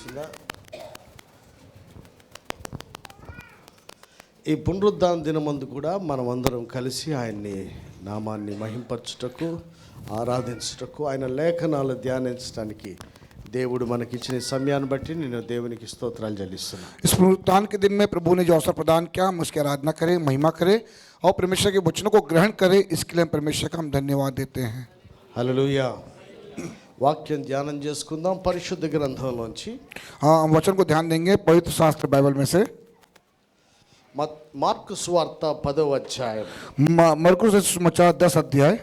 వచ్చిందా? ఈ పునరుద్ధాన దినమందు కూడా మనం అందరం కలిసి ఆయన్ని నామాన్ని మహింపరచుటకు, ఆరాధించుటకు, ఆయన లేఖనాలు ధ్యానించడానికి దేవుడు మనకిచ్చిన సమయాన్ని బట్టి నేను దేవునికి స్తోత్రాలు చెల్లిస్తున్నాను. इस पुनरुत्थान के दिन में प्रभु ने जो अवसर प्रदान किया, हम उसकी आराधना करें, महिमा करें और परमेश्वर के वचनों को ग्रहण करें. इसके लिए हम परमेश्वर का हम धन्यवाद देते हैं. హల్లెలూయా. వాక్యం ధ్యానం చేసుకుందాం పరిశుద్ధ గ్రంథంలోంచి. हाँ, हम वचन को ध्यान देंगे पवित्र शास्त्र बाइबल में से. మార్కు సువార్త 10వ అధ్యాయం मरकुस समाचार 10 अध्याय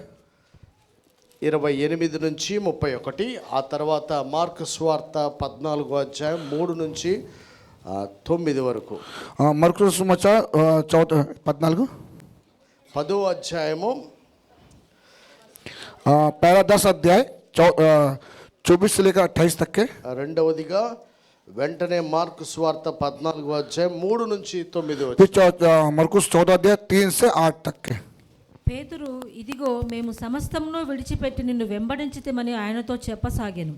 28 నుంచి 31. ఆ తర్వాత మార్కు సువార్త 14వ అధ్యాయం 3 నుంచి 9 వరకు. मरकुस समाचार 14 10వ అధ్యాయము पहला 10 अध्याय 24 से लेकर 28 तक के. రెండవదిగా వెంటనే మార్కు సువార్త 14వ అధ్యాయం 3 నుంచి 9 వరకు. मरकुस 14 अध्याय 3 से 8 तक के. పేతురు, ఇదిగో మేము సమస్తమును విడిచిపెట్టి నిన్ను వెంబడించితిమని ఆయనతో చెప్పసాగాను.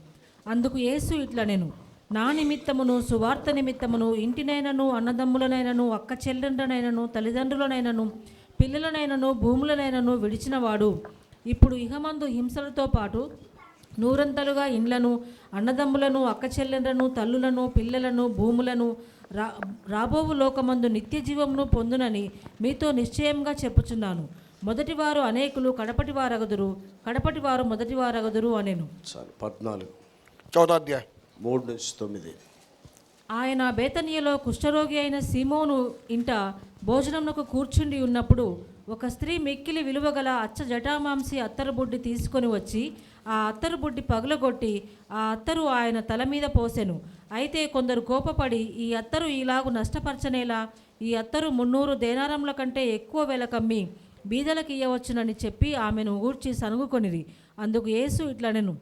అందుకు యేసు ఇట్లనెను, నా నిమిత్తమును సువార్త నిమిత్తమును ఇంటినైనను అన్నదమ్ములనైనను అక్క చెల్లెండ్రనైనను తల్లిదండ్రులనైనను పిల్లలనైనను భూములనైనను విడిచినవాడు ఇప్పుడు ఇహమందు హింసలతో పాటు నూరంతలుగా ఇండ్లను, అన్నదమ్ములను, అక్క చెల్లెండ్రను, తల్లులను, పిల్లలను, భూములను రాబోవు లోకమందు నిత్య జీవమును పొందునని మీతో నిశ్చయంగా చెప్పుచున్నాను. మొదటివారు అనేకులు కడపటివారగదురు, కడపటివారు మొదటివారగదురు అనెను. 14 अध्याय 3 నుంచి 9. ఆయన బేతనియలో కుష్ఠరోగి అయిన సీమోను ఇంట భోజనమునకు కూర్చుండి ఉన్నప్పుడు ఒక స్త్రీ మిక్కిలి విలువగల అచ్చ జటామాంసి అత్తరు బుడ్డి తీసుకొని వచ్చి ఆ అత్తరు బుడ్డి పగులగొట్టి ఆ అత్తరు ఆయన తల మీద పోసెను. అయితే కొందరు కోపపడి, ఈ అత్తరు ఇలాగు నష్టపరచనేలా, ఈ అత్తరు 300 దేనారముల కంటే ఎక్కువ వెల కమ్మి బీదలకు ఇయ్యవచ్చునని చెప్పి ఆమెను ఊడ్చి సనుగుకొనిరి. అందుకు యేసు ఇట్లనెను,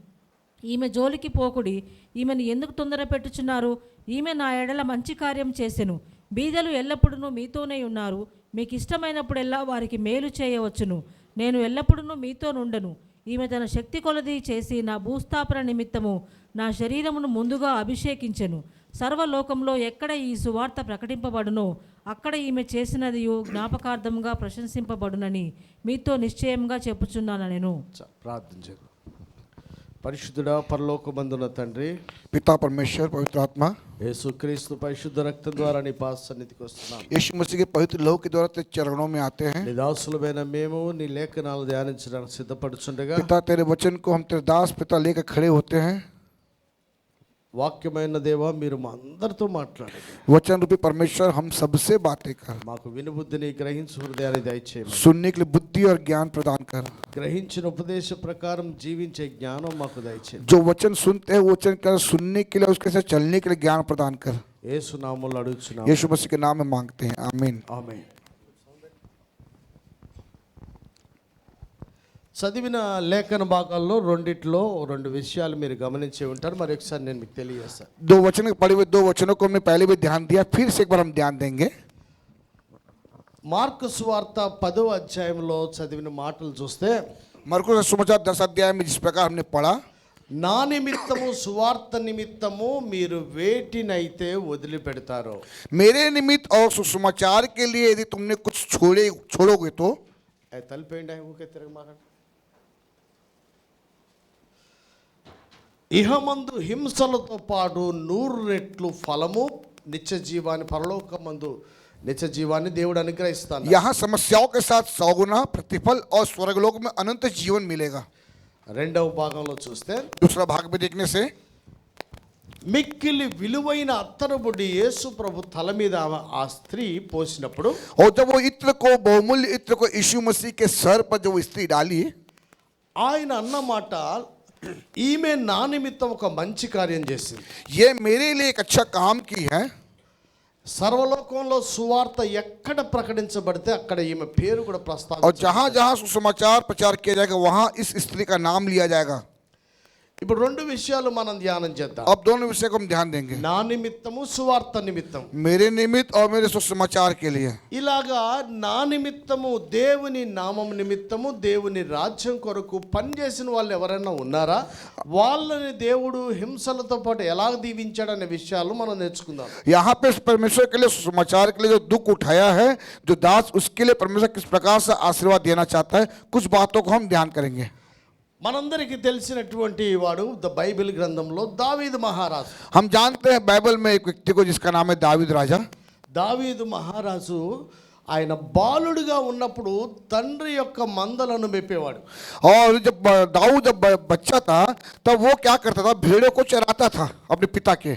ఈమె జోలికి పోకుడి, ఈమెను ఎందుకు తొందర పెట్టుచున్నారు? ఈమె నా ఎడల మంచి కార్యం చేసెను. బీదలు ఎల్లప్పుడూ మీతోనే ఉన్నారు, మీకు ఇష్టమైనప్పుడెల్లా వారికి మేలు చేయవచ్చును. నేను ఎల్లప్పుడూ మీతో నుండను. ఈమె తన శక్తి కొలది చేసి నా భూస్థాపన నిమిత్తము నా శరీరమును ముందుగా అభిషేకించెను. సర్వలోకంలో ఎక్కడ ఈ సువార్త ప్రకటింపబడునో అక్కడ ఈమె చేసినది జ్ఞాపకార్థంగా ప్రశంసింపబడునని మీతో నిశ్చయంగా చెప్పుచున్నాను. నేను ప్రార్థన చేద్దాం. పరిశుద్ధుడా, పరలోకమందున తండ్రి, पिता परमेश्वर पवित्र आत्मा, యేసుక్రీస్తు పరిశుద్ధ రక్తం ద్వారా నీ పాద సన్నిధికి వస్తున్నాం. यीशु मसीह के पवित्र लहू के द्वारा तेरे चरणों में आते हैं. నీ దాసులమైన మేము నీ లేఖనాలు ధ్యానించడానికి సిద్ధపడుచుండగా पिता तेरे वचन को हम तेरे दास पिता लेकर खड़े होते हैं. వాక్యమైన దేవా, మీరు మా అందరితో మాట్లాడండి. वचन रूपी परमेश्वर हम सबसे बातें कर, మాకు వినుబుద్ధిని, గ్రహించు హృదయాన్ని దయచేయమని, सुनने के लिए बुद्धि और ज्ञान प्रदान कर. గ్రహించిన ఉపదేశ ప్రకారం జీవించే జ్ఞానం మాకు దయచేయండి. जो वचन सुनते हैं वो वचन कर, सुनने के लिए उसके साथ चलने के लिए ज्ञान प्रदान कर. యేసు నామములో అడుగుచున్నాం. यीशु मसीह के नाम में मांगते हैं, आमीन. ఆమేన్. చదివిన లేఖన భాగాల్లో రెండిట్లో 2 విషయాలు మీరు గమనించే ఉంటారు. మరి ఒకసారి నేను మీకు తెలియజేస్తాను. दो वचन पढ़े हुए 2 वचनों को हमने पहले भी ध्यान दिया, फिर से एक बार हम ध्यान देंगे. మార్కు సువార్త 10వ అధ్యాయంలో చదివిన మాటలు చూస్తే, मरकुस समाचार 10 अध्याय में जिस प्रकार हमने पढ़ा, నా నిమిత్తము సువార్త నిమిత్తము మీరు వేటినైతే వదిలిపెడతారో, मेरे निमित्त और सुसमाचार के लिए यदि तुमने कुछ छोड़ोगे तो. తలిపేయండి ఊకే తిరగమాకండి. ఇహమందు హింసలతో పాటు 100 రెట్లు ఫలము, నిత్య జీవాన్ని, పరలోకమందు నిత్య జీవాన్ని దేవుడు అనుగ్రహిస్తాడు. यहाँ समस्याओं के साथ 100 गुना प्रतिफल और स्वर्गलोक में अनंत जीवन मिलेगा. రెండవ భాగంలో చూస్తే, दूसरा भाग में देखने से, మిక్కిలి విలువైన అత్తరుబుడ్డి యేసు ప్రభు తల మీద ఆ స్త్రీ పోసినప్పుడు, और जब वो इत्र को, बहुमूल्य इत्र को यीशु मसीह के सर पर जब वो स्त्री डाली, ఆయన అన్నమాట, ఈమె నా నిమిత్తం ఒక మంచి కార్యం చేసింది. ये मेरे लिए एक अच्छा काम की है. సర్వలోకంలో సువార్త ఎక్కడ ప్రకటించబడితే అక్కడ ఈమె పేరు కూడా और ప్రస్తావించబడుతుంది. जहाँ जहाँ सुसमाचार प्रचार किया जाएगा वहाँ इस स्त्री का नाम लिया जाएगा. ఇప్పుడు రెండు విషయాలు మనం ధ్యానం చేద్దాం. अब दोनों विषय को हम ध्यान देंगे, నా నిమిత్తము సువార్త నిమిత్తం. मेरे निमित्त और मेरे सुसमाचार के लिए. ఇలాగా నా నిమిత్తము దేవుని నామం నిమిత్తము దేవుని రాజ్యం కొరకు పనిచేసిన వాళ్ళు ఎవరైనా ఉన్నారా? వాళ్ళని దేవుడు హింసలతో పాటు ఎలా దీవించాడనే విషయాలు మనం నేర్చుకుందాం. यहाँ पे परमेश्वर के लिए सुसमाचार के लिए जो दुख उठाया है, जो दास, उसके लिए परमेश्वर किस प्रकार से आशीर्वाद देना चाहता है, कुछ बातों को हम ध्यान करेंगे. మనందరికీ తెలిసినటువంటి వాడు బైబిల్ గ్రంథంలో దావీదు మహారాజు. हम जानते हैं बाइबल में एक व्यक्ति को जिसका नाम है दावीद राजा. దావీదు మహారాజు ఆయన బాలుడుగా ఉన్నప్పుడు తండ్రి యొక్క మందలను మెప్పేవాడు. और जब दाऊद जब बच्चा था तब वो क्या करता था, भेड़ों को चराता था अपने पिता के.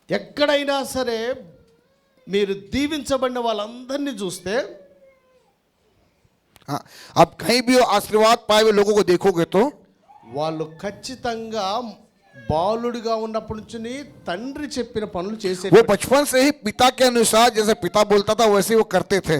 ఎక్కడైనా సరే మీరు దీవించబడిన వాళ్ళందరినీ చూస్తే हाँ, अब कहीं भी आशीर्वाद पाए हुए लोगों को देखोगे तो వాళ్ళు ఖచ్చితంగా బాలుడిగా ఉన్నప్పటి నుంచి తండ్రి చెప్పిన పనులు చేసే. वो बचपन से ही पिता के अनुसार जैसे पिता बोलता था वैसे ही वो करते थे.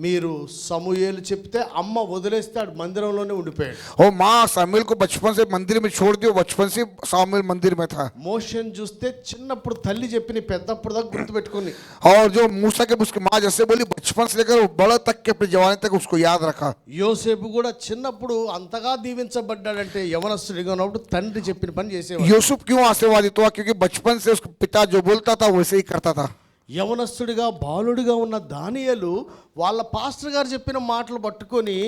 మీరు సమూయేలు చెప్తే అమ్మ వదిలేస్తే ఆడు మందిరంలోనే ఉండిపోయాడు. और माँ सामुएल को बचपन से मंदिर में छोड़ दी, बचपन से सामुएल मंदिर में था. మోషేని చూస్తే చిన్నప్పుడు తల్లి చెప్పిన పెద్దప్పుడు దాకా గుర్తుపెట్టుకుని, और जो मूसा के उसकी माँ जैसे बोली बचपन से लेकर बड़ा तक के अपनी जवानी तक उसको याद रखा. యోసేపు కూడా చిన్నప్పుడు అంతగా దీవించబడ్డాడంటే యవనస్తుడిగా ఉన్నప్పుడు తండ్రి చెప్పిన పని చేసేవాడు. यूसुफ क्यों आशीर्वादित हुआ? क्योंकि बचपन से उसका पिता जो बोलता था वैसे ही करता था. యవనస్తుడిగా బాలుడిగా ఉన్న దానియేలు వాళ్ళ పాస్టర్ గారు చెప్పిన మాటలు పట్టుకొని,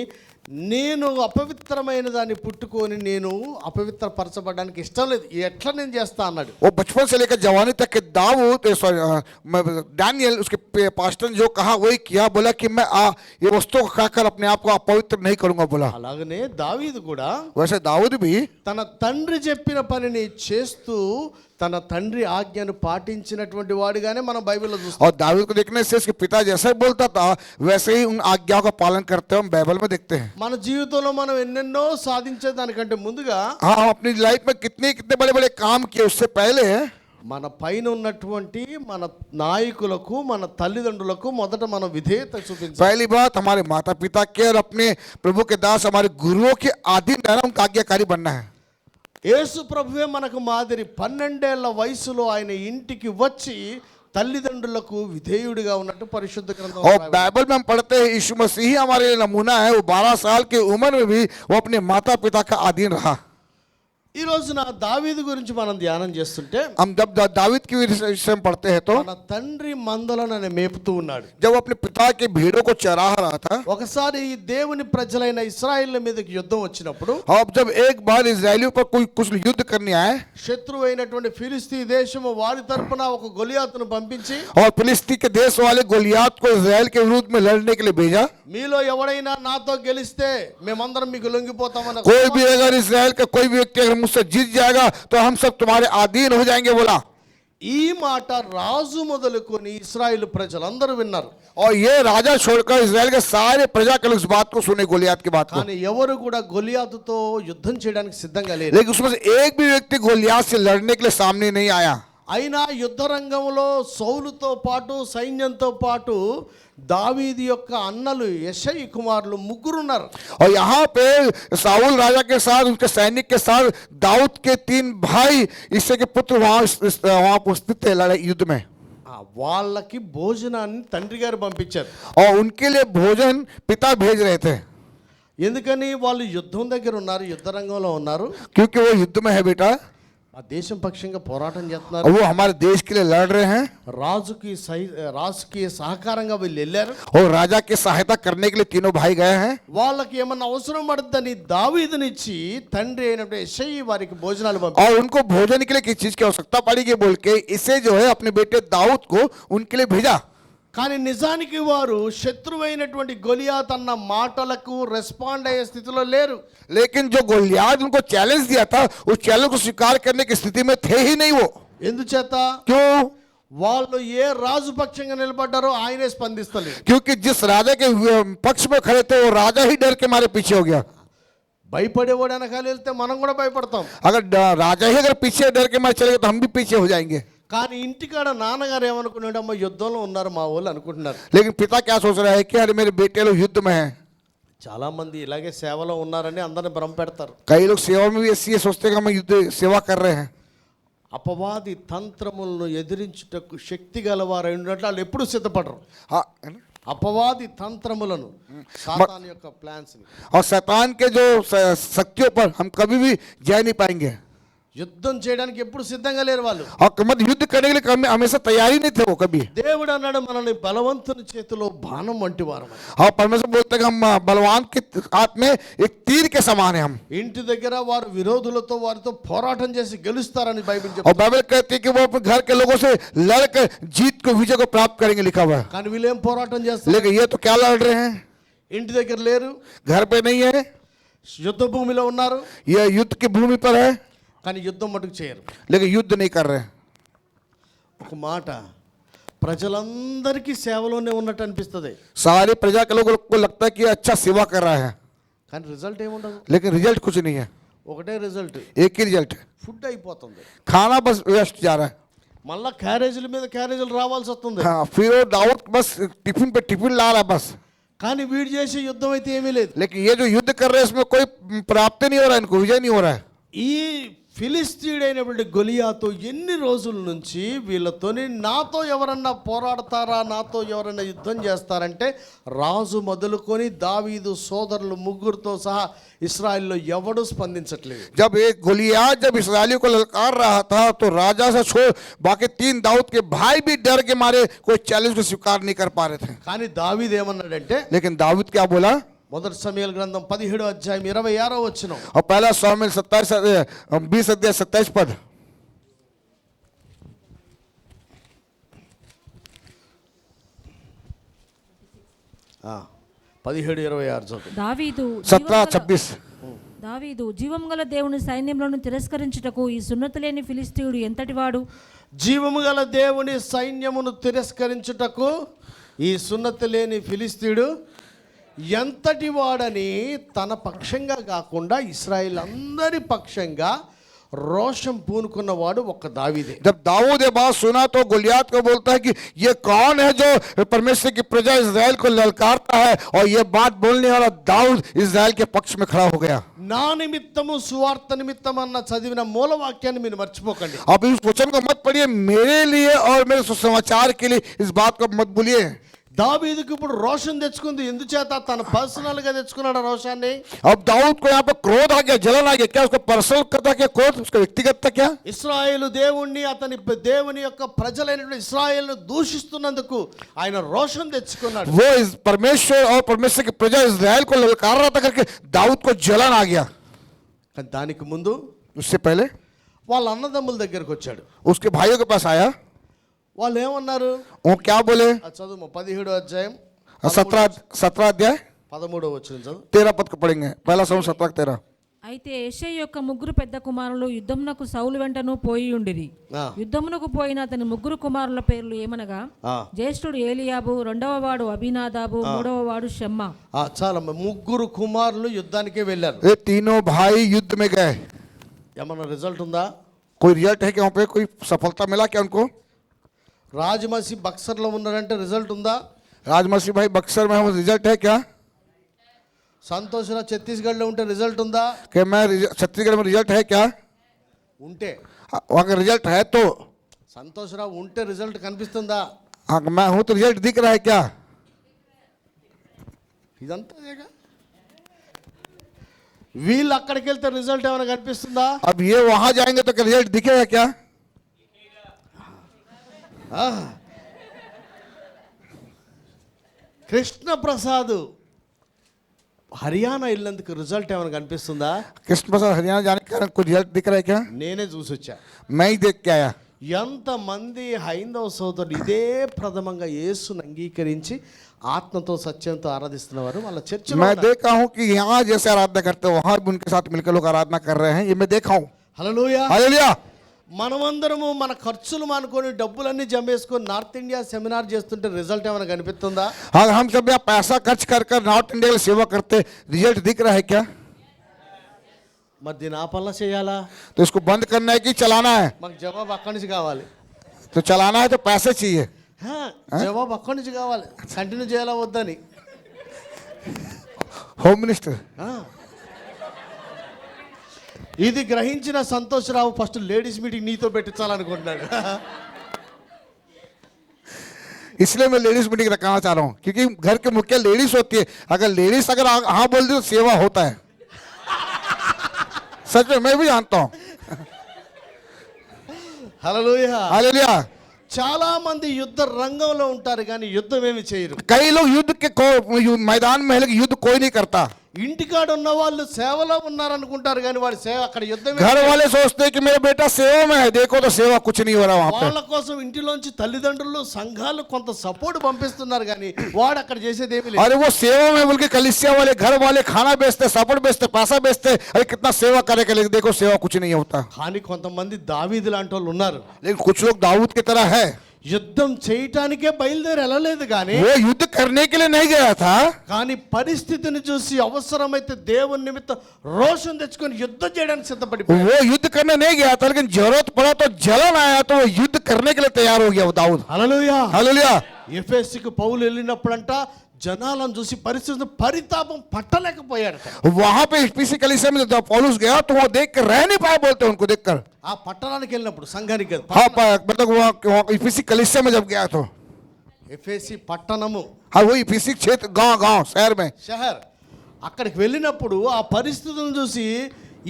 నేను అపవిత్రమైన దాన్ని పుట్టుకొని నేను అపవిత్రపరచబడడానికి ఇష్టం లేదు, ఎట్లా నేను చేస్తా అన్నాడు. वो बचपन से लेकर जवानी तक के दाऊद दानियल उसके पास्टर ने जो कहा वही किया. बोला कि मैं ये वस्तु को खाकर अपने आप को अपवित्र नहीं करूंगा बोला. అలాగనే దావీదు కూడా वैसे दाऊद भी తన తండ్రి చెప్పిన పనిని చేస్తూ తన తండ్రి ఆజ్ఞను పాటించినటువంటి వాడిగానే మనం బైబిల్లో చూస్తాం. और दाऊद को देखने से उसके पिता जैसा ही बोलता था वैसे ही उन आज्ञाओं का पालन करते हुए हम बाइबल में देखते हैं. మన జీవితంలో మనం ఎన్నెన్నో సాధించేదానికంటే ముందుగా हाँ, हम अपनी लाइफ में कितने कितने बड़े बड़े काम किए, उससे पहले మన పైన ఉన్నటువంటి మన నాయకులకు మన తల్లిదండ్రులకు మొదట మనం విధేయత చూపించాలి. पहली बात हमारे माता पिता के और अपने प्रभु के दास हमारे गुरुओं के अधीन रहना, उनका आज्ञाकारी बनना है. యేసు ప్రభువే మనకు మాదిరి. 12 ఏళ్ల వయసులో ఆయన ఇంటికి వచ్చి తల్లిదండ్రులకు విధేయుడిగా ఉన్నట్టు పరిశుద్ధ గ్రంథం. और बाइबल में हम पढ़ते हैं यीशु मसीह ही हमारे लिए नमूना है. वो 12 साल की उम्र में भी वो अपने माता पिता का अधीन रहा. ఈ రోజున దావీదు గురించి మనం ధ్యానం చేస్తుంటే हम जब दावीद की विषय में पढ़ते हैं तो తన తండ్రి మందలను ఆయన మేపుతూ ఉన్నాడు. जब अपने पिता के भेड़ों को चरा रहा था, ఒకసారి ఈ దేవుని ప్రజలైన ఇశ్రాయేళ్ల మీదకి యుద్ధం వచ్చినప్పుడు, अब जब एक बार इजरायलियों पर कोई कुछ युद्ध करने आए శత్రువు అయినటువంటి ఫిలిస్తీ దేశము వారి తరపున ఒక గొలియాతును పంపించి, और फिलिस्ती के देश वाले गोलियात को इजराइल के विरुद्ध में लड़ने के लिए भेजा. మీలో ఎవడైనా నాతో గెలిస్తే మేమందరం మీకు లొంగిపోతామని कोई भी अगर इजराइल का कोई भी व्यक्ति अगर मुझसे जीत जाएगा तो हम सब तुम्हारे अधीन हो जाएंगे बोला. ఈ మాట రాజు మొదలుకొని ఇశ్రాయేలు ప్రజలందరూ విన్నారు. और ये राजा छोड़कर इजराइल के सारे प्रजा के लोग इस बात को सुने, गोलियात की बात को. కానీ ఎవరు కూడా గొలియాతుతో యుద్ధం చేయడానికి సిద్ధంగా లేరు. लेकिन उसमें से एक भी व्यक्ति गोलियात से लड़ने के लिए सामने नहीं आया. అయినా యుద్ధ రంగంలో సౌలుతో పాటు సైన్యంతో పాటు దావీదు యొక్క అన్నలు యెషై కుమారులు ముగ్గురున్నారు. और यहाँ पे साउल राजा के साथ उनके सैनिक के साथ दाऊद के 3 भाई इससे के पुत्र वहां उपस्थित थे लड़ाई युद्ध में. వాళ్ళకి భోజనాన్ని తండ్రి గారు పంపించారు. और उनके लिए भोजन पिता भेज रहे थे. ఎందుకని? వాళ్ళు యుద్ధం దగ్గర ఉన్నారు, యుద్ధ రంగంలో ఉన్నారు, क्योंकि वो युद्ध में है बेटा. ఆ దేశం పక్షంగా పోరాటం చేస్తున్నారు. और वो हमारे देश के लिए लड़ रहे हैं. రాజుకి సహకారంగా వీళ్ళు వెళ్ళారు. और राजा की सहायता करने के लिए तीनों भाई गए हैं. వాళ్ళకి ఏమన్నా అవసరం పడుతుందని దావీదునిచ్చి తండ్రి అయినటువంటి యెషై వారికి భోజనాలు పంపారు. और उनको भोजन के लिए किस चीज की आवश्यकता पड़ेगी बोल के इसे जो है अपने बेटे दाऊद को उनके लिए भेजा. కానీ నిజానికి వారు శత్రువైనటువంటి గొలియాత్ అన్న మాటలకు రెస్పాండ్ అయ్యే స్థితిలో లేరు. लेकिन जो गोलियात उनको चैलेंज दिया था उस चैलेंज को स्वीकार करने की स्थिति में थे ही नहीं वो. ఎందుచేత? क्यों? వాళ్ళు ఏ రాజు పక్షంగా నిలబడ్డారో ఆయనే స్పందిస్తలేదు. क्योंकि जिस राजा के पक्ष में खड़े थे वो राजा ही डर के मारे पीछे हो गया. భయపడేవాడు వెనకాల వెళ్తే మనం కూడా భయపడతాం. अगर राजा ही अगर पीछे डर के मारे चले तो हम भी पीछे हो जाएंगे. కానీ ఇంటికాడ నాన్నగారు ఏమనుకున్నాడు? అమ్మ యుద్ధంలో ఉన్నారు మా వాళ్ళు అనుకుంటున్నారు. लेकिन पिता क्या सोच रहा है कि अरे मेरे बेटे लोग युद्ध में हैं. చాలామంది ఇలాగే సేవలో ఉన్నారని అందరిని భ్రమ పెడతారు. कई लोग सेवा में भी ऐसी ये सोचते हैं कि हम युद्ध सेवा कर रहे हैं. అపవాది తంత్రములను ఎదిరించుటకు శక్తి గలవారై ఉన్నట్లు వాళ్ళు ఎప్పుడు సిద్ధపడరు. हाँ है ना? అపవాది తంత్రములను సాతాను యొక్క ప్లాన్స్ ని और शैतान के जो शक्तियों पर हम कभी भी जय नहीं पाएंगे. యుద్ధం చేయడానికి ఎప్పుడు సిద్ధంగా లేరు వాళ్ళు. और मतलब युद्ध करने के लिए हमेशा तैयारी नहीं थे वो कभी. దేవుడు అన్నాడు మనల్ని బలవంతుని చేతిలో బాణం వంటి వారు. और परमेश्वर बोलते हैं कि हम बलवान के हाथ में एक तीर के समान है हम. ఇంటి దగ్గర వారు విరోధులతో వారితో పోరాటం చేసి గెలుస్తారని బైబిల్ और చెప్తుంది. बाइबल कहती है कि वो अपने घर के लोगों से लड़कर जीत को विजय को प्राप्त करेंगे लिखा हुआ है. కానీ వీళ్ళేం పోరాటం చేస్తారు? लेकिन ये तो क्या लड़ रहे हैं, ఇంటి దగ్గర లేరు, घर पे नहीं है, యుద్ధ భూమిలో ఉన్నారు, ये युद्ध की भूमि पर है కానీ యుద్ధం మటుకు చేయరు. लेकिन युद्ध नहीं कर रहे. ఒక మాట, ప్రజలందరికీ సేవలోనే ఉన్నట్టు అనిపిస్తుంది, सारी प्रजा के लोगों को लगता है कि ये अच्छा सेवा कर रहा है, కానీ రిజల్ట్ ఏముండదు. लेकिन रिजल्ट कुछ नहीं है. ఒకటే రిజల్ట్, एक ही रिजल्ट है, ఫుడ్ అయిపోతుంది. खाना बस वेस्ट जा रहा है. మళ్ళా క్యారేజీల మీద క్యారేజీలు రావాల్సి వస్తుంది. हाँ, फिर वो दाऊद बस टिफिन पे टिफिन ला रहा है बस. కానీ వీడు చేసే యుద్ధం అయితే ఏమీ లేదు. लेकिन ये जो युद्ध कर रहे हैं इसमें कोई प्राप्ति नहीं हो रहा है, इनको विजय नहीं हो रहा है. ఈ ఫిలిస్తీయుడైనటువంటి గొలియాతో ఎన్ని రోజుల నుంచి వీళ్ళతోని నాతో ఎవరన్నా పోరాడతారా, నాతో ఎవరన్నా యుద్ధం చేస్తారంటే రాజు మొదలుకొని దావీదు సోదరులు ముగ్గురుతో సహా ఇశ్రాయేల్లో ఎవడు స్పందించట్లేదు. जब एक गोलियात जब इस्राएलियों को ललकार रहा था तो राजा से छोड़ बाकी 3 दाऊद के भाई भी डर के मारे कोई चैलेंज को स्वीकार नहीं कर पा रहे थे. కానీ దావీదు ఏమన్నాడంటే, लेकिन दाऊद क्या बोला, మొదటి సమూయేలు గ్రంథం 17వ అధ్యాయం 26వ వచనం, और पहला सामुएल 20 अध्याय 27 पद. ఆ 17:26 చదువు. దావీదు 17-26. దావీదు జీవము గల దేవుని సైన్యములను తిరస్కరించుటకు ఈ సున్నతి లేని ఫిలిస్తీయుడు ఎంతటివాడు? జీవము గల దేవుని సైన్యమును తిరస్కరించుటకు ఈ సున్నతి లేని ఫిలిస్తీయుడు ఎంతటి వాడని తన పక్షంగా కాకుండా ఇశ్రాయేల్ అందరి పక్షంగా రోషం పూనుకున్నవాడు ఒక్క దావీదే. जब दाऊद ये बात सुना तो गोलियात को बोलता है कि ये कौन है जो परमेश्वर की प्रजा इज़राइल को ललकारता है, और ये बात बोलने वाला दाऊद इज़राइल के पक्ष में खड़ा हो गया. నా నిమిత్తము సువార్త నిమిత్తం అన్న చదివిన మూల వాక్యాన్ని మీరు మర్చిపోకండి. अब इस वचन को मत पढ़िए, मेरे लिए और मेरे सुसमाचार के लिए इस बात को मत भूलिए. దావీదుకు ఇప్పుడు రోషం తెచ్చుకుంది, ఎందుచేత తన పర్సనల్ గా తెచ్చుకున్నాడు ఆ రోషాన్ని. अब दाऊद को यहाँ पे क्रोध आ गया, जलन आ गया. क्या उसको पर्सनल था क्या क्रोध, उसका व्यक्तिगत था क्या? ఇశ్రాయేలు దేవుణ్ణి, అతని దేవుని యొక్క ప్రజలైనటువంటి ఇశ్రాయేలును దూషిస్తున్నందుకు ఆయన రోషం తెచ్చుకున్నాడు. वो परमेश्वर और परमेश्वर की प्रजा इज़राइल को ललकार रहा था करके दाऊद को जलन आ गया. కానీ దానికి ముందు उससे पहले వాళ్ళ అన్నదమ్ముల దగ్గరకు వచ్చాడు. उसके भाइयों के पास आया. వాళ్ళు ఏమన్నారు? वो क्या बोले, చదువు 17వ అధ్యాయం 17 अध्याय 13వ వచనం చదువు. 13 पद को पढ़ेंगे. पहला समूह 17-13. అయితే యెషయి యొక్క ముగ్గురు పెద్ద కుమారులు యుద్ధమునకు సౌలు వెంటను పోయి ఉండిరి. ఆ. యుద్ధమునకు పోయిన అతని ముగ్గురు కుమారుల పేర్లు ఏమనగా, ఆ. జ్యేష్ఠుడు ఏలియాబు, రెండవ వాడు అభినాదాబు, మూడవ వాడు షమ్మా. చాలా ముగ్గురు కుమారులు యుద్ధానికే వెళ్ళారు. ये तीनों भाई युद्ध में गए. ఏమన్నా రిజల్ట్ ఉందా? कोई रिजल्ट है कि वहाँ पे कोई सफलता मिला क्या उनको? రాజమసి బక్సర్లో ఉన్నారంటే రిజల్ట్ ఉందా? राजमसी भाई बक्सर में है, वो रिजल्ट है क्या? సంతోషరావు ఛత్తీస్గఢ్లో ఉంటే రిజల్ట్ ఉందా? कि मैं छत्तीसगढ़ में रिजल्ट है क्या? ఉంటే वहाँ का रिजल्ट है तो సంతోషరావు ఉంటే రిజల్ట్ కనిపిస్తుందా? हाँ, मैं हूँ तो रिजल्ट दिख रहा है क्या? ఇదంతా ఇదేగా. వీళ్ళు అక్కడికి వెళ్తే రిజల్ట్ ఏమైనా కనిపిస్తుందా? अब ये वहाँ जाएंगे तो क्या रिजल्ट दिखेगा क्या? కృష్ణ ప్రసాద్ హర్యానా వెళ్ళినందుకు రిజల్ట్ ఏమైనా కనిపిస్తుందా? कृष्ण प्रसाद हरियाणा जाने के कारण कोई रिजल्ट दिख रहा है क्या? నేనే చూసొచ్చా. मैं ही देख के आया. ఎంతమంది హైందవ సోదరులు ఇదే ప్రథమంగా యేసును అంగీకరించి ఆత్మతో సత్యంతో ఆరాధిస్తున్నవారు వాళ్ళ చర్చలో मैं ఉన్నారు. देखा हूँ कि यहाँ जैसे आराधना करते हैं वहाँ भी उनके साथ मिलकर लोग आराधना कर रहे हैं. ये मैं देखा हूँ. హల్లెలూయా. हालेलुया. మనమందరము మన ఖర్చులు మానుకొని డబ్బులన్నీ జమేసుకొని నార్త్ ఇండియా సెమినార్ చేస్తుంటే రిజల్ట్ ఏమైనా కనిపిస్తుందా? हाँ, हम सब यहाँ पैसा खर्च कर कर नॉर्थ इंडिया की सेवा करते, रिजल्ट दिख रहा है क्या? మరి దీని ఆపల్ల చేయాలా? तो इसको बंद करना है कि चलाना है? మాకు జవాబు అక్కడి నుంచి కావాలి. तो चलाना है तो पैसे चाहिए. జవాబు అక్కడి నుంచి కావాలి. కంటిన్యూ చేయాలా వద్దని. Home minister. ఆ. ఇది గ్రహించిన సంతోషరావు ఫస్ట్ లేడీస్ మీటింగ్ నీతో పెట్టించాలనుకుంటున్నాడు. इसलिए मैं लेडीज मीटिंग रखना चाह रहा हूँ, क्योंकि घर के मुखिया लेडीज होती है। अगर लेडीज अगर हाँ बोल दी तो सेवा होता है। सच में मैं भी जानता हूँ। హల్లెలూయా. हालेलुया। చాలా మంది యుద్ధ రంగంలో ఉంటారు కానీ యుద్ధం ఏమి చేయరు. कई लोग युद्ध के मैदान में है, लेकिन युद्ध कोई नहीं करता। ఇంటికాడ ఉన్న వాళ్ళు సేవలో ఉన్నారనుకుంటారు కానీ వాడి సేవ అక్కడ యుద్ధం. घर वाले सोचते हैं कि मेरा बेटा सेवा में है, देखो तो सेवा कुछ नहीं हो रहा वहाँ पे। వాళ్ళ కోసం ఇంటిలోంచి తల్లిదండ్రులు సంఘాలు కొంత సపోర్ట్ పంపిస్తున్నారు కానీ వాడు అక్కడ చేసేది ఏమీ లేదు. अरे वो सेवा में बोल के कलिसिया वाले घर वाले खाना बेचते, सपोर्ट बेचते, पैसा बेचते, अरे कितना सेवा करेगा, लेकिन देखो सेवा कुछ नहीं होता। కానీ కొంతమంది దావీదు లాంటి వాళ్ళు ఉన్నారు. लेकिन कुछ लोग दाऊद की तरह है, యుద్ధం చేయటానికే బయలుదేరి వెళ్ళలేదు కానీ वो युद्ध करने के लिए नहीं गया था, కానీ పరిస్థితిని చూసి అవసరమైతే దేవుని నిమిత్తం రోషం తెచ్చుకొని యుద్ధం చేయడానికి సిద్ధపడిపోయాడు. वो युद्ध करने नहीं गया था, लेकिन जरूरत पड़ा तो जलन आया तो वो युद्ध करने के लिए तैयार हो गया वो दाऊद। హల్లెలూయా. हालेलुया। ఎఫెసుకు పౌలు వెళ్ళినప్పుడంట జనాలను చూసి పరిస్థితిని పరితాపం పట్టలేకపోయాడట. वहां पे एफएसी कलीसिया में जब पौलुस गया तो वो देख कर रह नहीं पाया, बोलते हैं उनको देखकर। ఆ పట్టణానికి వెళ్ళినప్పుడు సంఘానికి కాదు, हाँ मतलब वहाँ एफएसी कलीसिया में जब गया तो ఎఫెసి పట్టణము हाँ वो एफएसी क्षेत्र गांव शहर में, షహర్, అక్కడికి వెళ్ళినప్పుడు ఆ పరిస్థితులను చూసి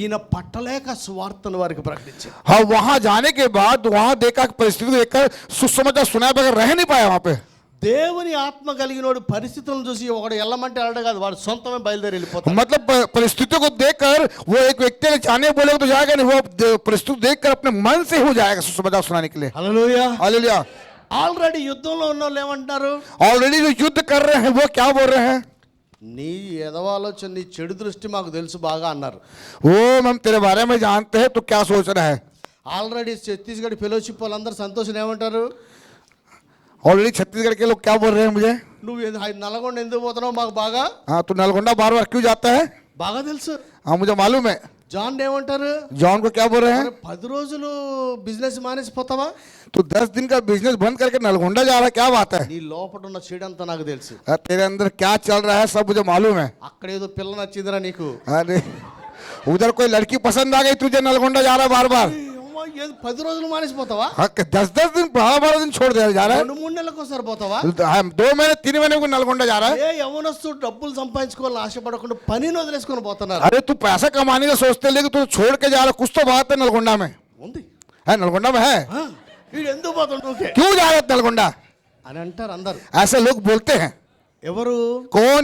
ఈయన పట్టలేక సువార్తను వారికి ప్రకటించారు. हाँ वहां जाने के बाद वहां देखा परिस्थिति को देखकर सुसमाचार सुनाए बगैर रह नहीं पाया वहां पे। దేవుని ఆత్మ కలిగినోడు పరిస్థితులను చూసి ఒకడు వెళ్ళమంటే వెళ్ళడు కాదు, వాడు సొంతమే బయలుదేరి వెళ్ళిపోతాడు. मतलब परिस्थितियों को देखकर वो एक व्यक्ति ने जाने बोले तो जाएगा नहीं, वो परिस्थिति देखकर अपने मन से हो जाएगा सुसमाचार सुनाने के लिए। హల్లెలూయా. हालेलुया। ఆల్రెడీ యుద్ధంలో ఉన్న వాళ్ళు ఏమంటారు? ऑलरेडी जो युद्ध कर रहे हैं वो क्या बोल रहे हैं? నీ ఎదవాలోచన నీ చెడు దృష్టి మాకు తెలుసు బాగా అన్నారు. वो हम तेरे बारे में जानते हैं, तो क्या सोच रहा है? ఆల్రెడీ ఛత్తీస్గఢ్ ఫెలోషిప్ వాళ్ళందరూ సంతోషం ఏమంటారు? ऑलरेडी छत्तीसगढ़ के लोग क्या बोल रहे हैं मुझे? నువ్వు నల్గొండ ఎందుకు పోతున్నావు మాకు బాగా हाँ तो नलगोंडा बार बार क्यों जाता है? బాగా తెలుసు. हाँ मुझे मालूम है। జాన్ ఏమంటారు? जॉन को क्या बोल रहे हैं? 10 రోజులు బిజినెస్ మానేసిపోతావా? तो 10 दिन का बिजनेस बंद करके नलगोंडा जा रहा है, क्या बात है? నీ లోపల ఉన్న చీడంతా నాకు తెలుసు. तेरे अंदर क्या चल रहा है सब मुझे मालूम है। అక్కడ ఏదో పిల్ల నచ్చిందిరా నీకు. अरे उधर कोई लड़की पसंद आ गई, तुझे नलगोंडा जा रहा है बार बार। 10 రోజులు మానేసిపోతావా? 10 दिन 12 दिन छोड़ दे जा रहा है। 2-3 నెలలకు ఒకసారి పోతావా? 2 महीने 3 महीने को नलगोंडा जा रहा है। ఏ యవనస్తుడు డబ్బులు సంపాదించుకోవాలని ఆశపడకుండా పనిని వదిలేసుకొని పోతున్నారు. अरे तू पैसा कमाने का सोचते, लेकिन तू छोड़ के जा रहा, कुछ तो बात है नलगोंडा में ఉంది. है, नलगोंडा में है। వీడు ఎందుకు పోతాడు ఓకే क्यों जा रहा है नलगोंडा? అని అంటారు అందరు. ऐसे लोग बोलते हैं। ఎవరు? कौन?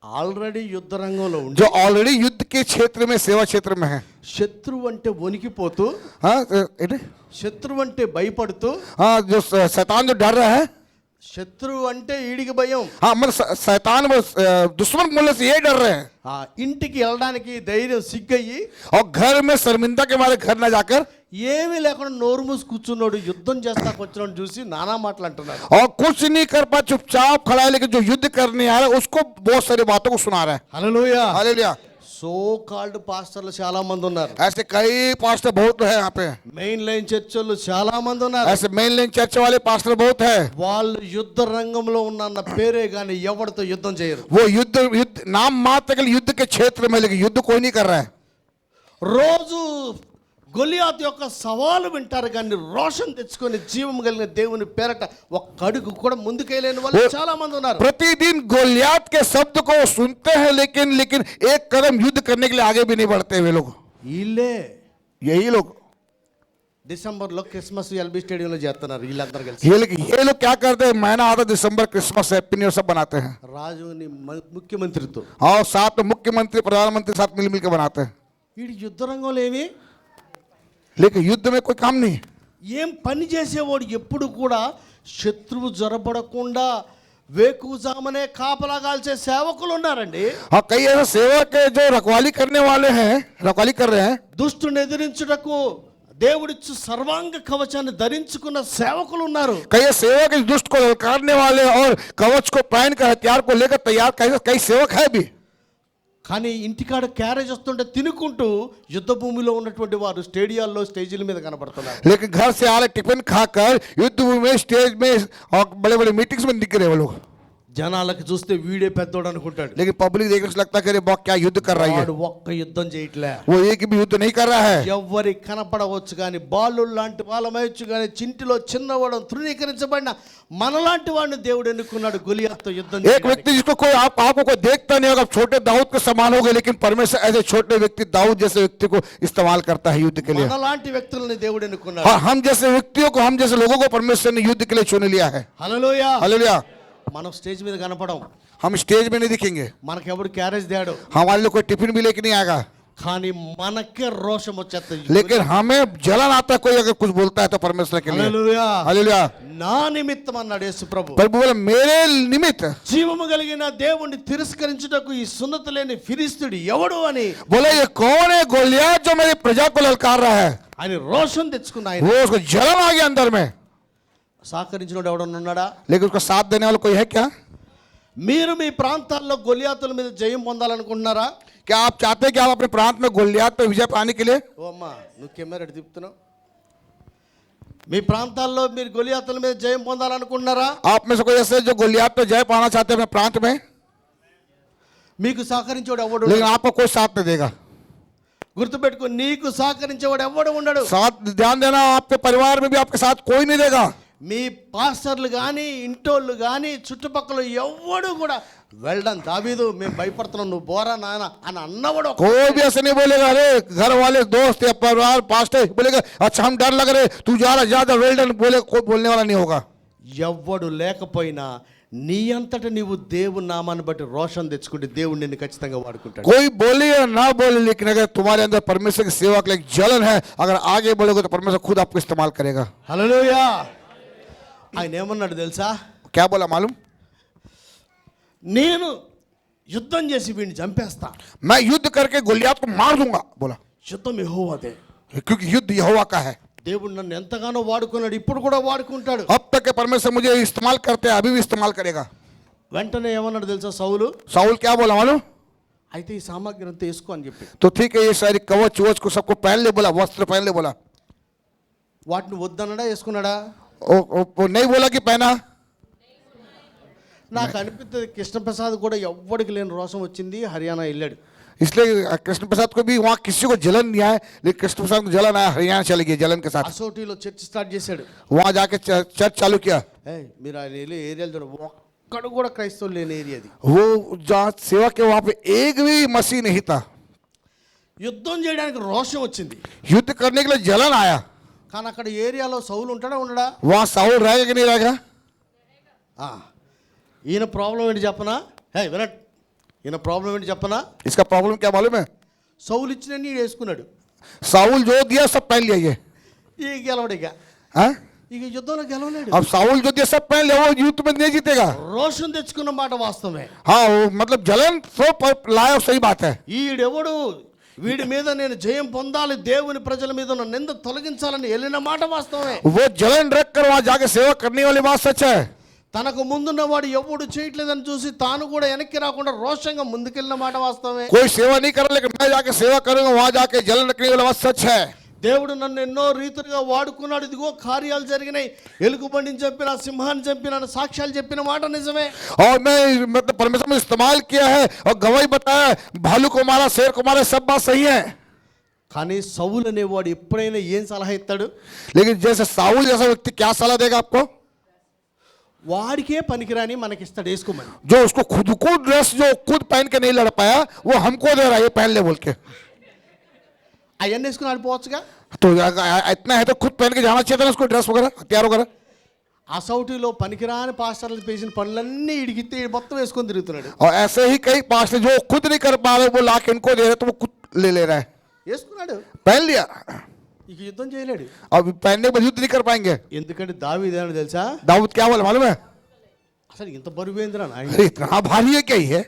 ఆల్రెడీ యుద్ధ రంగంలో ఉండి जो ऑलरेडी युद्ध के क्षेत्र में, सेवा क्षेत्र में है। శత్రువు అంటే వణికిపోతూ, हाँ శత్రువు అంటే భయపడుతూ, हाँ जो शैतान जो डर रहा है, శత్రువు అంటే ఈడికి భయం, हाँ मतलब शैतान दुश्मन बोलने से ये डर रहे हैं, ఆ ఇంటికి వెళ్ళడానికి ధైర్యం సిగ్గయ్యి और घर में शर्मिंदा के मारे घर न जाकर, ఏమీ లేకుండా నోరు మూసి కూర్చున్నాడు యుద్ధం చేస్తాకు వచ్చినాడు చూసి నానా మాటలు అంటున్నారు. और कुछ नहीं कर पा, चुपचाप खड़ा है, लेकिन जो युद्ध करने आ रहा है उसको बहुत सारी बातों को सुना रहा है। హల్లెలూయా. हालेलुया। సో కాల్డ్ పాస్టర్లు చాలా మంది ఉన్నారు. ऐसे कई पास्टर बहुत है यहाँ पे, మెయిన్ లైన్ చర్చలు చాలా మంది ఉన్నారు. ऐसे मेन लाइन चर्च वाले पास्टर बहुत है। వాళ్ళు యుద్ధ రంగంలో ఉన్న పేరే గాని ఎవరితో యుద్ధం చేయరు. वो युद्ध नाम मात्र के लिए युद्ध के क्षेत्र में, लेकिन युद्ध कोई नहीं कर रहा है। రోజు గొలియాతు యొక్క సవాలు వింటారు కానీ రోషన్ తెచ్చుకొని జీవం కలిగిన దేవుని పేరట ఒక్క అడుగు కూడా ముందుకెళ్ళలేని వాళ్ళు చాలా మంది ఉన్నారు. प्रतिदिन गोलियात के शब्द को सुनते हैं, लेकिन एक कदम युद्ध करने के लिए आगे भी नहीं बढ़ते वे लोग। వీళ్ళే यही लोग డిసెంబర్లో క్రిస్మస్ ఎల్బీ స్టేడియంలో చేస్తున్నారు వీళ్ళందరూ కలిసి. ये लोग क्या करते हैं? महीना आता दिसंबर, क्रिसमस, हैप्पी न्यू ईयर सब बनाते हैं, రాజుని ముఖ్యమంత్రితో. और साथ में मुख्यमंत्री प्रधानमंत्री साथ मिल के बनाते हैं, వీడి యుద్ధ రంగంలో ఏమి लेकिन युद्ध में कोई काम नहीं। ఏం పని చేసేవాడు ఎప్పుడు కూడా శత్రువు జొరబడకుండా వేకుజామనే కాపలా కాల్చే సేవకులు ఉన్నారండి. हाँ कई ऐसे सेवक है जो रखवाली करने वाले हैं, रखवाली कर रहे हैं। దుష్టుని ఎదిరించుటకు దేవుడిచ్చు సర్వాంగ కవచాన్ని ధరించుకున్న సేవకులు ఉన్నారు. कई सेवक इस दुष्ट को ललकारने वाले और कवच को पहन कर हथियार को लेकर तैयार कई सेवक है भी। కానీ ఇంటికాడ క్యారేజ్ వస్తుంటే తినుకుంటూ యుద్ధ భూమిలో ఉన్నటువంటి వారు స్టేడియాల్లో స్టేజీల మీద కనబడుతున్నారు. लेकिन घर से आ रहे टिफिन खाकर युद्ध में, स्टेज में और बड़े बड़े मीटिंग्स में दिख रहे वो लोग। జనాలకు చూస్తే వీడే పెద్దోడు అనుకుంటాడు. लेकिन पब्लिक देखने से लगता है कि अरे बाप क्या युद्ध कर रही है, వాడు ఒక్క యుద్ధం చేయట్లే. वो एक भी युद्ध नहीं कर रहा है. ఎవరి కనపడవచ్చు కానీ, బాలు లాంటి వాళ్ళమయచ్చు కానీ, చింటిలో చిన్నవాడు తృణీకరించబడిన మనలాంటి వాడిని దేవుడు ఎన్నుకున్నాడు గొలియాతుతో యుద్ధం एक చేయడానికి. व्यक्ति जिसको कोई आपको कोई देखता नहीं होगा, छोटे दाऊद के समान होगा, लेकिन परमेश्वर ऐसे छोटे व्यक्ति दाऊद जैसे व्यक्ति को इस्तेमाल करता है युद्ध के लिए. మనలాంటి వ్యక్తులని దేవుడు ఎన్నుకున్నాడు. और हम जैसे व्यक्तियों को, हम जैसे लोगों को परमेश्वर ने युद्ध के लिए चुन लिया है. హల్లెలూయా. हालेलुया. మనం స్టేజ్ మీద కనపడం, हम स्टेज में नहीं दिखेंगे, మనకెవడు క్యారేజ్ తేడు, हमारे लिए कोई टिफिन भी लेके नहीं आएगा, కానీ మనకే రోషం వచ్చేస్తుంది. लेकिन हमें जलन आता है कोई अगर कुछ बोलता है तो परमेश्वर के लिए. హల్లెలూయా. हालेलुया. నా నిమిత్తం అన్నాడు యేసు ప్రభు. प्रभु बोले मेरे निमित्त. జీవము కలిగిన దేవుణ్ణి తిరస్కరించుటకు ఈ సున్నతి లేని ఫిలిష్తీయుడు ఎవడు అని बोले ये कौन है गोलियत जो मेरी प्रजा को ललकार रहा है. ఆయన రోషం తెచ్చుకున్న ఆయన वो उसको जलन आ गया अंदर में. సహకరించినోడు ఎవడన్నా ఉన్నాడా? लेकिन उसका साथ देने वाला कोई है क्या? మీరు మీ ప్రాంతాల్లో గొలియాతుల మీద జయం పొందాలనుకుంటున్నారా? क्या आप चाहते हैं कि आप अपने प्रांत में गोलियत पे विजय पाने के लिए? ఓ అమ్మా, నువ్వు కెమెరా ఎటు తిప్పుతున్నావు? మీ ప్రాంతాల్లో మీరు గొలియాతుల మీద జయం పొందాలనుకుంటున్నారా? आप में से कोई ऐसे जो गोलियत पे जय पाना चाहते हैं अपने प्रांत में, మీకు సహకరించేవాడు ఎవడు? लेकिन आपको कोई साथ नहीं देगा. గుర్తుపెట్టుకో, నీకు సహకరించేవాడు ఎవడు ఉండడు. साथ ध्यान देना, आपके परिवार में भी आपके साथ कोई नहीं देगा. మీ పాస్టర్లు కానీ, ఇంటోళ్ళు కానీ, చుట్టుపక్కల ఎవడు కూడా వెళ్ళడం దావీదు మేము భయపడుతున్నాం, నువ్వు బోరా నాన్న అని అన్నవాడు कोई भी ऐसे नहीं बोलेगा अरे घर वाले दोस्त या परिवार पास्टर बोलेगा अच्छा हम डर लग रहे तू जा रहा ज्यादा वेल्डन बोले, कोई बोलने वाला नहीं होगा. ఎవ్వడు లేకపోయినా నీ అంతట నీవు దేవుని నామాన్ని బట్టి రోషన్ తెచ్చుకుంటే దేవుడు నిన్ను ఖచ్చితంగా వాడుకుంటాడు. कोई बोले या ना बोले, लेकिन अगर तुम्हारे अंदर परमेश्वर की सेवा के लिए जलन है, अगर आगे बढ़ोगे तो परमेश्वर खुद आपको इस्तेमाल करेगा. హల్లెలూయా. ఆయన ఏమన్నాడు తెలుసా? क्या बोला मालूम? నేను యుద్ధం చేసి వీడిని చంపేస్తా. मैं युद्ध करके गोलियत को मार दूंगा बोला, యుద్ధం యెహోవాదే. क्योंकि युद्ध यहोवा का है. దేవుడు నన్ను ఎంతగానో వాడుకున్నాడు, ఇప్పుడు కూడా వాడుకుంటాడు. अब तक के परमेश्वर मुझे इस्तेमाल करते हैं, अभी भी इस्तेमाल करेगा. వెంటనే ఏమన్నాడు తెలుసా సౌలు? साउल क्या बोला मालूम? అయితే ఈ సామాగ్రి అంతా వేసుకో అని చెప్పి तो ठीक है ये सारी कवच वच को सबको पहन ले बोला, वस्त्र पहन ले बोला. వాటిని వద్దన్నాడా వేసుకున్నాడా? वो नहीं बोला कि पहना. నాకు అనిపిస్తుంది కృష్ణప్రసాద్ కూడా ఎవ్వడికి లేని రోషం వచ్చింది, హర్యానా వెళ్ళాడు. इसलिए कृष्ण प्रसाद को भी वहाँ किसी को जलन नहीं आया, लेकिन कृष्ण प्रसाद को जलन आया, हरियाणा चले गए जलन के साथ. అసోటిలో చర్చ్ స్టార్ట్ చేశాడు. वहाँ जाके चर्च चालू किया. మీరు ఆయన వెళ్ళే ఏరియాలు చూడ, ఒక్కడు కూడా క్రైస్తవులు లేని ఏరియా అది. वो जहाँ सेवा के वहाँ पे एक भी मसीह नहीं था. యుద్ధం చేయడానికి రోషం వచ్చింది, युद्ध करने के लिए जलन आया. కానీ అక్కడ ఏరియాలో సౌలు ఉంటాడా ఉండడా? वहाँ साउल रहेगा कि नहीं रहेगा? ఈయన ప్రాబ్లం ఏంటి చెప్పనా? వినట్, ఈయన ప్రాబ్లం ఏంటి చెప్పనా? इसका प्रॉब्लम क्या मालूम है? సౌలు ఇచ్చినన్ని ఈడు వేసుకున్నాడు. साउल जो दिया सब पहन लिया ये. ఈ గెలవడు ఇక, हाँ? ఇక యుద్ధంలో గెలవలేడు. अब साउल जो दिया सब पहन लिया, वो युद्ध में नहीं जीतेगा. రోషం తెచ్చుకున్న మాట వాస్తవమే. हाँ वो मतलब जलन तो लाया, सही बात है. ఈడెవడు వీడి మీద నేను జయం పొందాలి, దేవుని ప్రజల మీద ఉన్న నింద తొలగించాలని వెళ్ళిన మాట వాస్తవమే. वो जलन रख कर वहाँ जाके सेवा करने वाली बात सच है. తనకు ముందున్న వాడు ఎవడు చేయట్లేదని చూసి తాను కూడా వెనక్కి రాకుండా రోషంగా ముందుకెళ్ళిన మాట వాస్తవమే. कोई सेवा नहीं कर रहा, लेकिन मैं जाके सेवा करूंगा, वहाँ जाके जलन रखने वाली बात सच है. దేవుడు నన్ను ఎన్నో రీతులుగా వాడుకున్నాడు, ఇదిగో కార్యాలు జరిగినాయి, ఎలుగుబండిని చంపిన, సింహాన్ని చంపిన సాక్ష్యాలు చెప్పిన మాట నిజమే. और मैं मतलब परमेश्वर में इस्तेमाल किया है और गवाही बताया, भालू को मारा, शेर को मारा, सब बात सही है. కానీ సౌలు అనేవాడు ఎప్పుడైనా ఏం సలహా ఇస్తాడు? लेकिन जैसे साउल जैसा व्यक्ति क्या सलाह देगा आपको? వాడికే పనికిరాని మనకిస్తాడు వేసుకోమని. जो उसको खुद को ड्रेस जो खुद पहन के नहीं लड़ पाया, वो हमको दे रहा है ये पहन ले बोल के. అవన్నీ వేసుకుని ఆడిపోవచ్చుగా. तो इतना है तो खुद पहन के जाना चाहिए था उसको, ड्रेस वगैरह हथियार वगैरह. అసౌటిలో పనికిరాని పాస్టర్లు చేసిన పనులన్నీ ఇడిగితే మొత్తం వేసుకొని తిరుగుతున్నాడు. और ऐसे ही कई पास्टर जो खुद नहीं कर पा रहे, वो ला के इनको दे रहे, तो वो खुद ले रहा है, వేసుకున్నాడు, पहन लिया. ఇక యుద్ధం చేయలేడు. अब पहनने के बाद युद्ध नहीं कर पाएंगे. ఎందుకంటే దావీదేమో తెలుసా? दाऊद क्या बोला मालूम है? అసలు ఇంత బరువేంద్రా నాయన, अरे इतना भारी है क्या ये?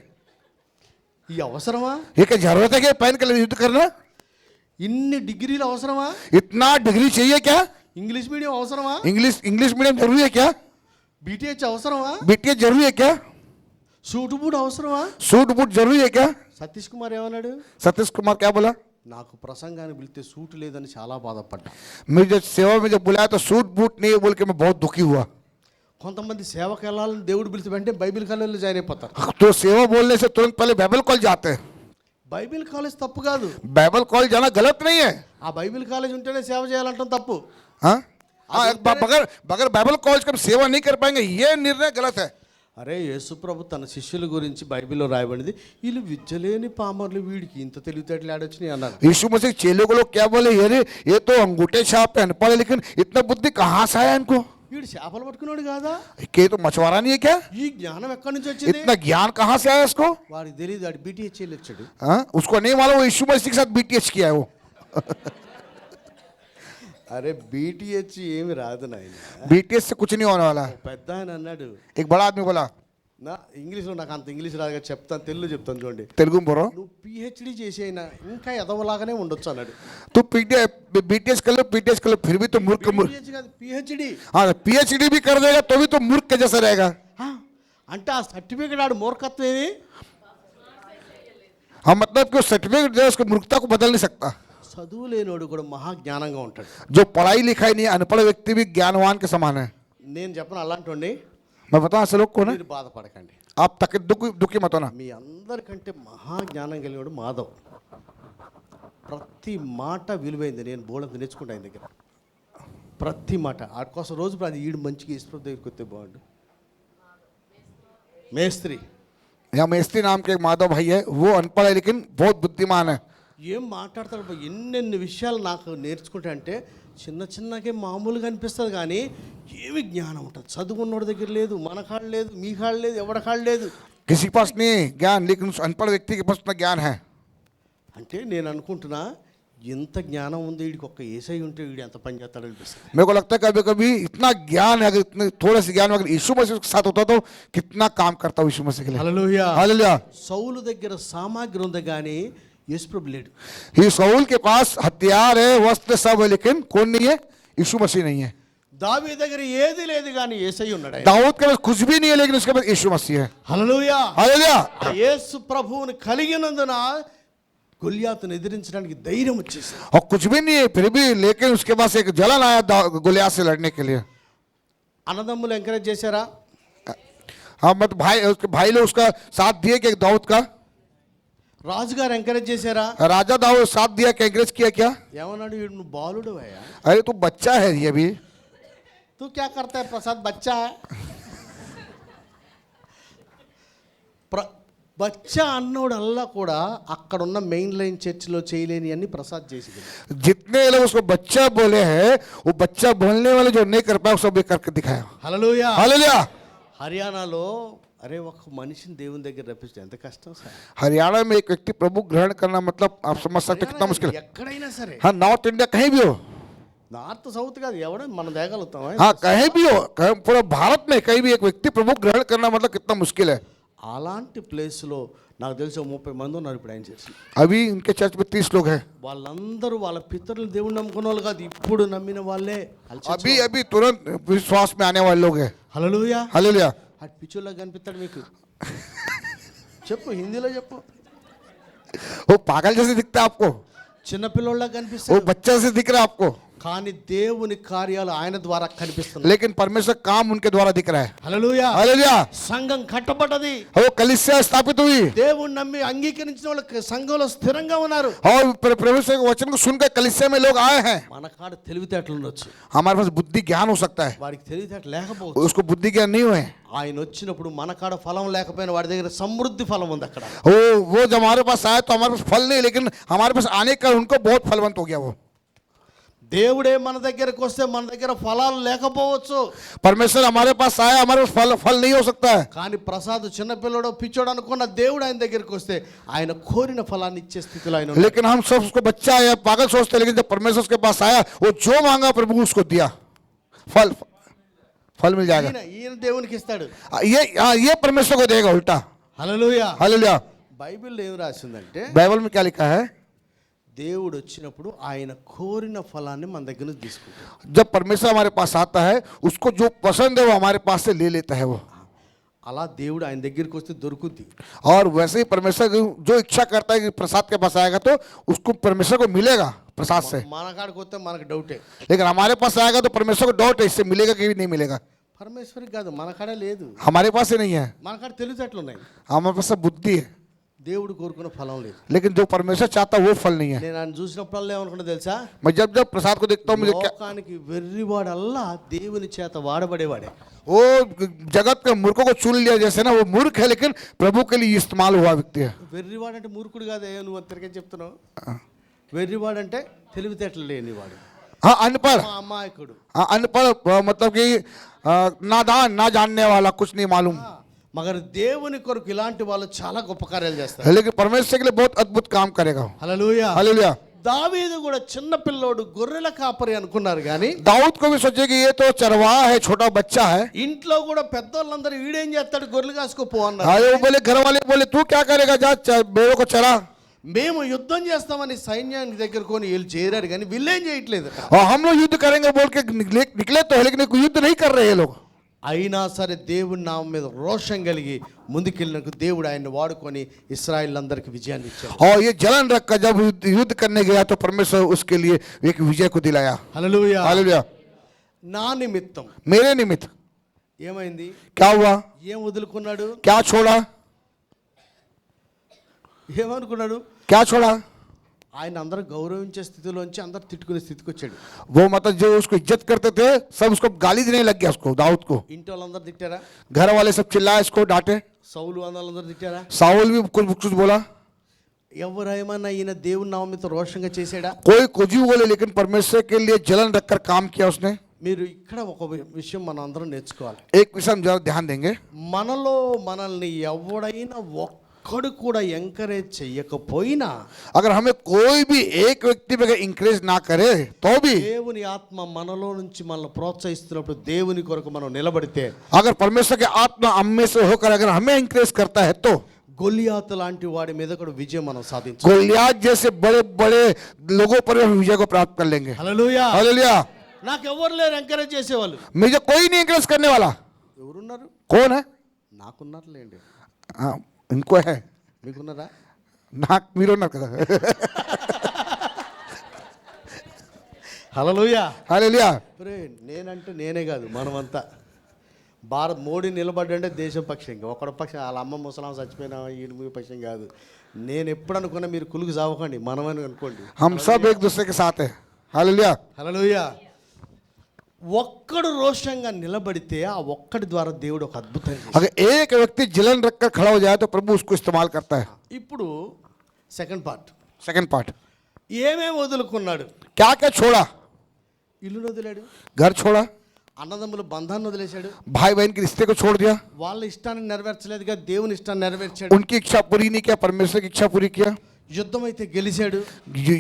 ఈ అవసరమా? ये क्या जरूरत है क्या पहन के युद्ध करना? ఇన్ని డిగ్రీలు అవసరమా? इतना डिग्री चाहिए क्या? ఇంగ్లీష్ మీడియం అవసరమా? इंग्लिश मीडियम जरूरी है क्या? బీటీహెచ్ అవసరమా? बीटीएस जरूरी है क्या? సూటు బూట్ అవసరమా? सूट बूट जरूरी है क्या? సతీష్ కుమార్ ఏమన్నాడు? सतीश कुमार क्या बोला? నాకు ప్రసంగాన్ని పిలిస్తే సూట్ లేదని చాలా బాధపడ్డా. मुझे सेवा में जब बुलाया तो सूट बूट नहीं बोल के मैं बहुत दुखी हुआ. కొంతమంది సేవకు వెళ్ళాలని దేవుడు పిలిచి వెంటనే బైబిల్ కాలేజీలో జాయిన్ అయిపోతారు. तो सेवा बोलने से तुरंत पहले बाइबल कॉलेज जाते हैं. బైబిల్ కాలేజ్ తప్పు కాదు, बाइबल कॉलेज जाना गलत नहीं है. ఆ బైబిల్ కాలేజ్ ఉంటేనే సేవ చేయాలంటాం తప్పు. हाँ हाँ, बगैर बगैर बाइबल कॉलेज का सेवा नहीं कर पाएंगे, ये निर्णय गलत है. అరే యేసు ప్రభు తన శిష్యుల గురించి బైబిల్లో రాయబడింది, వీళ్ళు విద్యలేని పామర్లు, వీడికి ఇంత తెలివితేటలు ఆడొచ్చినాయి అన్నారు. यीशु मसीह चेलों को लोग क्या बोले, अरे ये तो अंगूठे छाप पे अनपढ़ है, लेकिन इतना बुद्धि कहाँ से आया इनको? వీడు చేపలు పట్టుకున్నాడు కాదా, क्या तो मछुआरा नहीं है क्या? ఈ జ్ఞానం ఎక్కడి నుంచి వచ్చింది? इतना ज्ञान कहाँ से आया इसको? వాడికి తెలియదు, వాడు BTH వచ్చాడు. हाँ, उसको नहीं मालूम वो यीशु मसीह के साथ BTH किया है वो. అరే BTH ఏమి రాదు నాయన. BTH से कुछ नहीं होने वाला है. పెద్ద ఆయన అన్నాడు, एक बड़ा आदमी बोला, నా ఇంగ్లీష్లో నాకు అంత ఇంగ్లీష్ రాదుగా, చెప్తాను తెలుగు చెప్తాను చూడండి. तेलुगु में बोल रहा हूँ, నువ్వు PhD చేసి అయినా ఇంకా ఎదవలాగానే ఉండొచ్చు అన్నాడు. तू BTH कर लो, BTH कर लो, फिर भी तो मूर्ख BTH కాదు PhD. हाँ, PhD भी कर देगा तो भी तो मूर्ख के जैसा रहेगा. అంటే ఆ సర్టిఫికేట్ ఆడు మూర్ఖత్వం ఏమి? हाँ, मतलब कि सर्टिफिकेट जो है उसकी मूर्खता को बदल नहीं सकता. చదువు లేనోడు కూడా మహా జ్ఞానంగా ఉంటాడు. जो पढ़ाई लिखाई नहीं, अनपढ़ व्यक्ति भी ज्ञानवान के समान है. నేను చెప్పను అలాంటి मैं बताऊँ ऐसे लोग को ना, మీరు బాధపడకండి. आप तक दुखी मत होना. మీ అందరికంటే మహా జ్ఞానం కలిగినోడు మాధవ్. ప్రతి మాట విలువైంది, నేను బోళంత నేర్చుకుంటా ఆయన దగ్గర. ప్రతి మాట ఆడి కోసం రోజు అది ఈడు మంచిగా ఈశ్వరు దగ్గరికి వస్తే బాగుండు. మేస్త్రి यहाँ मेस्त्री नाम के एक माधव भाई है, वो अनपढ़ है लेकिन बहुत बुद्धिमान है. ఏం మాట్లాడతాడు, ఎన్నెన్ని విషయాలు నాకు నేర్చుకుంటా అంటే చిన్న చిన్నకే మామూలుగా అనిపిస్తుంది, కానీ ఏమి జ్ఞానం ఉంటుంది. చదువుకున్నోడి దగ్గర లేదు, మన కాళ్ళు లేదు, మీ కాళ్ళు లేదు, ఎవడ కాళ్ళు లేదు. किसी के पास नहीं ज्ञान, लेकिन उस अनपढ़ व्यक्ति के पास उतना ज्ञान है. అంటే నేను అనుకుంటున్నా, ఎంత జ్ఞానం ఉంది వీడికి, ఒక్క ఏసై ఉంటే వీడు ఎంత పని చేస్తాడు అనిపిస్తుంది. मेरे को लगता है कभी कभी इतना ज्ञान है, अगर इतने थोड़े से ज्ञान में अगर यीशु मसीह के साथ होता तो कितना काम करता यीशु मसीह के लिए. హల్లెలూయా. हालेलुया. సౌలు దగ్గర సామాగ్రి ఉంది కానీ యేసు ప్రభు లేడు. ये साउल के पास हथियार है, वस्त्र सब है, लेकिन कौन नहीं है? यीशु मसीह नहीं है. దావీదు దగ్గర ఏది లేదు కానీ యేసై ఉన్నాడు. ఆయన दाऊद के पास कुछ भी नहीं है, लेकिन उसके पास यीशु मसीह है. హల్లెలూయా. हालेलुया. ఆ యేసు ప్రభువుని కలిగినందున గొలియాతును ఎదిరించడానికి ధైర్యం వచ్చేసింది. और कुछ भी नहीं है फिर भी, लेकिन उसके पास एक जलन आया गोलियात से लड़ने के लिए. అన్నదమ్ములు ఎంకరేజ్ చేశారా? हाँ, मतलब भाई, उसके भाई लोग उसका साथ दिए कि दाऊद का. రాజుగారు ఎంకరేజ్ చేశారా? राजा दाऊद साथ दिया, क्या एंकरेज किया क्या? ఏమన్నాడు, వీడు నువ్వు బాలుడు అయ్యా, अरे तू बच्चा है ये भी. तू क्या करता है प्रसाद, बच्चा है. బచ్చా అన్నోడల్లా కూడా అక్కడ ఉన్న మెయిన్ లైన్ చర్చిలో చేయలేని అన్ని ప్రసాద్ చేసింది. जितने लोग उसको बच्चा बोले हैं, वो बच्चा बोलने वाले जो नहीं कर पाए, वो सब करके दिखाया. హల్లెలూయా. हालेलुया. హర్యానాలో అరే ఒక మనిషిని దేవుని దగ్గర రప్పిస్తే ఎంత కష్టం సార్. हरियाणा में एक व्यक्ति प्रभु ग्रहण करना, मतलब आप समझ सकते कितना मुश्किल है. ఎక్కడైనా సరే, हाँ, नॉर्थ इंडिया कहीं भी हो, నార్త్ సౌత్ కాదు, ఎవడ మనం దేగలుగుతాం. हाँ कहीं भी हो, पूरा भारत में कहीं भी एक व्यक्ति प्रभु ग्रहण करना मतलब कितना मुश्किल है. అలాంటి ప్లేస్లో నాకు తెలిసి 30 మంది ఉన్నారు ఇప్పుడు ఆయన చర్చి. अभी इनके चर्च में 30 लोग हैं. వాళ్ళందరూ వాళ్ళ పితరులు దేవుని నమ్ముకున్న వాళ్ళు కాదు, ఇప్పుడు నమ్మిన వాళ్ళే. अभी अभी तुरंत विश्वास में आने वाले लोग हैं. హల్లెలూయా. हालेलुया. అటు పిచ్చోళ్ళగా కనిపిస్తాడు మీకు. చెప్పు, హిందీలో చెప్పు. वो पागल जैसे दिखता है आपको, చిన్నపిల్లోళ్ళగా वो కనిపిస్తాడు, बच्चा से दिख रहा है आपको, కానీ దేవుని కార్యాలు ఆయన ద్వారా కనిపిస్తున్నాయి. लेकिन परमेश्वर काम उनके द्वारा दिख रहा है. హల్లెలూయా. हालेलुया. సంఘం కట్టబడ్డది, वो कलीसिया स्थापित हुई, దేవుని నమ్మి అంగీకరించిన వాళ్ళు సంఘంలో స్థిరంగా ఉన్నారు. और परमेश्वर के वचन को सुनकर कलीसिया में लोग आए हैं. మన కాడ తెలివితేటలు ఉండొచ్చు, हमारे पास बुद्धि ज्ञान हो सकता है, వాడికి తెలివితేటలు లేకపోవచ్చు. उसको बुद्धि ज्ञान नहीं हुए. ఆయన వచ్చినప్పుడు మన కాడ ఫలం లేకపోయినా వాడి దగ్గర సమృద్ధి ఫలం ఉంది. అక్కడ वो जब हमारे पास आए तो हमारे पास फल नहीं, लेकिन हमारे पास आने का उनको बहुत फलवंत हो गया. वो దేవుడే మన దగ్గరకు వస్తే మన దగ్గర ఫలాలు లేకపోవచ్చు, परमेश्वर हमारे पास आया, हमारे पास फल नहीं हो सकता है. కానీ ప్రసాద్ చిన్నపిల్లడో పిచ్చోడు అనుకున్న దేవుడు ఆయన దగ్గరికి వస్తే ఆయన కోరిన ఫలాన్ని ఇచ్చే స్థితిలో ఆయన ఉన్నాడు. लेकिन हम सब उसको बच्चा या पागल सोचते हैं, लेकिन जब परमेश्वर उसके पास आया, वो जो मांगा प्रभु उसको दिया, फल मिल जाएगा. ఈయన దేవునికి ఇస్తాడు. ये परमेश्वर को देगा उल्टा. హల్లెలూయా. हालेलुया. బైబిల్లో ఏం రాసిందంటే, बाइबल में क्या लिखा है? దేవుడు వచ్చినప్పుడు ఆయన కోరిన ఫలాన్ని మన దగ్గర నుంచి తీసుకుంటాడు. जब परमेश्वर हमारे पास आता है, उसको जो पसंद है वो हमारे पास से ले लेता है वो. అలా దేవుడు ఆయన దగ్గరికి వస్తే దొరుకుద్ది. और वैसे ही परमेश्वर जो इच्छा करता है कि प्रसाद के पास आएगा तो उसको परमेश्वर को मिलेगा प्रसाद से. మన కాడికి వస్తే మనకు డౌటే, लेकिन हमारे पास आएगा तो परमेश्वर को डाउट है, इससे मिलेगा कि नहीं मिलेगा. పరమేశ్వరికి కాదు, మన కాడ లేదు. हमारे पास ही नहीं है, మన కాడ తెలివితేటలు ఉన్నాయి, हमारे पास सब बुद्धि है, దేవుడు కోరుకున్న ఫలం లేదు. लेकिन जो परमेश्वर चाहता है वो फल नहीं है. నేను ఆయన చూసినప్పుడల్లా ఏమనుకున్నా తెలుసా, मैं जब जब प्रसाद को देखता हूँ मुझे क्या, లోకానికి వెర్రివాడల్లా దేవుని చేత వాడబడేవాడే. वो जगत के मूर्खों को चुन लिया जैसे ना, वो मूर्ख है लेकिन प्रभु के लिए इस्तेमाल हुआ व्यक्ति है. వెర్రివాడంటే మూర్ఖుడు కాదే, నువ్వు అంతరికే చెప్తున్నావు. వెర్రివాడంటే తెలివితేటలు లేనివాడు, हाँ अनपढ़, అమాయకుడు. हाँ अनपढ़ मतलब कि नादान, ना जानने वाला, कुछ नहीं मालूम. మగర్ దేవుని కొరకు ఇలాంటి వాళ్ళు చాలా గొప్ప కార్యాలు చేస్తారు. लेकिन परमेश्वर के लिए बहुत अद्भुत काम करेगा. హల్లెలూయా. हालेलुया. దావీదు కూడా చిన్న పిల్లోడు, గొర్రెల కాపరి అనుకున్నారు కానీ दाऊद को भी सोचे कि ये तो चरवाहा है, छोटा बच्चा है. ఇంట్లో కూడా పెద్దోళ్ళందరూ వీడేం చేస్తాడు, గొర్రెలు కాసుకోపో అన్నారు. हाँ, वो बोले घर वाले बोले तू क्या करेगा, जा भेड़ों को चरा. మేము యుద్ధం చేస్తామని సైన్యానికి దగ్గర కొని వీళ్ళు చేరారు కానీ వీళ్ళేం చేయట్లేదు. और हम लोग युद्ध करेंगे बोल के निकले तो है, लेकिन युद्ध नहीं कर रहे ये लोग. అయినా సరే దేవుని నామం మీద రోషం కలిగి ముందుకెళ్ళినందుకు దేవుడు ఆయన్ని వాడుకొని ఇశ్రాయేల్ అందరికి విజయాన్ని ఇచ్చాడు. और ये जलन रखकर जब युद्ध करने गया तो परमेश्वर उसके लिए एक विजय को दिलाया. హల్లెలూయా. हालेलुया. నా నిమిత్తం मेरे निमित्त ఏమైంది, क्या हुआ, ఏం వదులుకున్నాడు, क्या छोड़ा, ఏమనుకున్నాడు, क्या छोड़ा. ఆయన అందరూ గౌరవించే స్థితిలోంచి అందరు తిట్టుకునే స్థితికి వచ్చాడు. वो मतलब जो उसको इज्जत करते थे सब उसको गाली देने लग गया, उसको दाऊद को. ఇంటి వాళ్ళందరూ తిట్టారా, घर वाले सब चिल्लाए, इसको डांटे. సౌలు వాళ్ళందరూ తిట్టారా, साउल भी कुछ बोला, ఎవరేమన్నా ఈయన దేవుని నామం మీద రోషంగా చేసాడా. कोई कुछ भी बोले, लेकिन परमेश्वर के लिए जलन रखकर काम किया उसने. మీరు ఇక్కడ ఒక విషయం మనం అందరం నేర్చుకోవాలి. एक विषय हम जरा ध्यान देंगे. మనలో మనల్ని ఎవడైనా ఒక్కడు కూడా ఎంకరేజ్ చెయ్యకపోయినా, अगर हमें कोई भी एक व्यक्ति भी अगर इंकरेज ना करे तो भी, దేవుని ఆత్మ మనలో నుంచి మనల్ని ప్రోత్సహిస్తున్నప్పుడు దేవుని కొరకు మనం నిలబడితే, अगर परमेश्वर के आत्मा हम में से होकर अगर हमें इंकरेज करता है तो గొలియాతు లాంటి వాడి మీద కూడా విజయం మనం సాధించాలి. गोलियत जैसे बड़े बड़े लोगों पर हम विजय को प्राप्त कर लेंगे. హల్లెలూయా. हालेलुया. నాకు ఎవరు లేరు ఎంకరేజ్ చేసేవాళ్ళు. मुझे कोई नहीं इंकरेज करने वाला. ఎవరున్నారు, कौन है? నాకున్నారులేండి. हाँ इनको है మీకున్నారా? ना, मीरो ना कर. హల్లెలూయా. हालेलुया. ఒరే, నేనంటే నేనే కాదు, మనమంతా. మోడీ నిలబడ్డంటే దేశం పక్షంగా, ఒకటి పక్షం వాళ్ళ అమ్మ ముసలాం చచ్చిపోయినా ఈయన మీ పక్షం కాదు. నేను ఎప్పుడు అనుకున్నా మీరు కులుగు చావకండి, మనమని అనుకోండి. हम सब एक दूसरे के साथ है. हालेलुया. హల్లెలూయా. ఒక్కడు రోషంగా నిలబడితే ఆ ఒక్కడి ద్వారా దేవుడు ఒక అద్భుతం చేస్తాడు. अगर एक व्यक्ति जलन रखकर खड़ा हो जाए तो प्रभु उसको इस्तेमाल करता है. ఇప్పుడు సెకండ్ పార్ట్, सेकंड पार्ट, ఏమేమి వదులుకున్నాడు. क्या क्या छोड़ा. ఇల్లును వదిలాడు, घर छोड़ा, అన్నదమ్ముల బంధాన్ని వదిలేశాడు, भाई बहन के रिश्ते को छोड़ दिया, వాళ్ళ ఇష్టాన్ని నెరవేర్చలేదుగా దేవుని ఇష్టాన్ని నెరవేర్చాడు. उनकी इच्छा पूरी नहीं किया, परमेश्वर की इच्छा पूरी किया. యుద్ధం అయితే గెలిచాడు.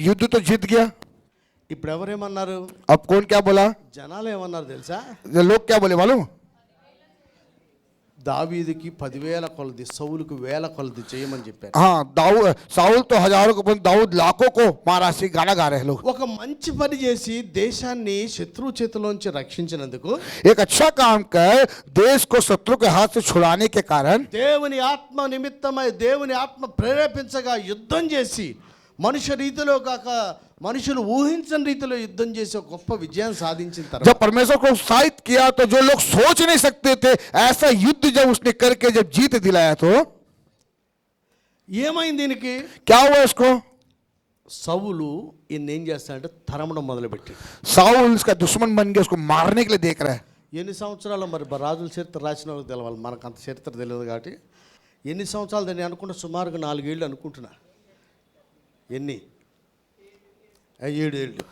युद्ध तो जीत गया. ఇప్పుడు ఎవరేమన్నారు, अब कौन क्या बोला, జనాలు ఏమన్నారు తెలుసా, लोग क्या बोले मालूम. దావీదుకి 10,000 కొలది, సౌలుకు 1,000 కొలది చేయమని చెప్పారు. हाँ दाऊद, साउल तो हजारों को, दाऊद लाखों को मारा, सी गाना गा रहे हैं लोग. ఒక మంచి పని చేసి దేశాన్ని శత్రువు చేతిలోంచి రక్షించినందుకు, एक अच्छा काम कर देश को शत्रु के हाथ से छुड़ाने के कारण, దేవుని ఆత్మ నిమిత్తమై దేవుని ఆత్మ ప్రేరేపించగా యుద్ధం చేసి, మనుష్య రీతిలో కాక మనుషులు ఊహించని రీతిలో యుద్ధం చేసి ఒక గొప్ప విజయం సాధించిన తర్వాత, जब परमेश्वर को उत्साहित किया तो जो लोग सोच नहीं सकते थे ऐसा युद्ध जब उसने करके जब जीत दिलाया तो ఏమైంది దీనికి, क्या हुआ उसको. సౌలు ఈయన ఏం చేస్తాడంటే తరమడం మొదలుపెట్టాడు. साउल इसका दुश्मन बन गया, उसको मारने के लिए देख रहा है. ఎన్ని సంవత్సరాలు మరి రాజుల చరిత్ర రాసిన వాళ్ళకి తెలవాలి, మనకు అంత చరిత్ర తెలియదు కాబట్టి ఎన్ని సంవత్సరాలు నేను అనుకుంటా, సుమారుగా 4 ఏళ్ళు అనుకుంటున్నా. ఎన్ని, 7 ఏళ్ళు.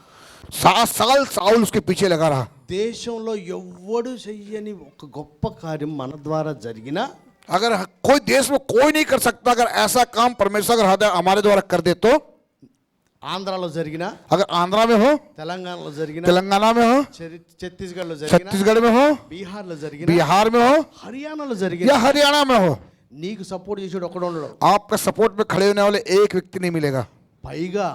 7 साल साउल उसके पीछे लगा रहा. దేశంలో ఎవ్వడు చెయ్యని ఒక గొప్ప కార్యం మన ద్వారా జరిగినా, अगर कोई देश में कोई नहीं कर सकता, अगर ऐसा काम परमेश्वर अगर हमारे द्वारा कर दे तो, ఆంధ్రాలో జరిగినా, अगर आंध्रा में हो, తెలంగాణలో జరిగినా, तेलंगाना में हो, ఛత్తీస్గఢ్లో జరిగినా, छत्तीसगढ़ में हो, బీహార్లో జరిగినా, बिहार में हो హర్యానాలో या జరిగినా, हरियाणा में हो, నీకు సపోర్ట్ చేసేడు ఒకడు ఉండడు. आपका सपोर्ट में खड़े होने वाले एक व्यक्ति नहीं मिलेगा. పైగా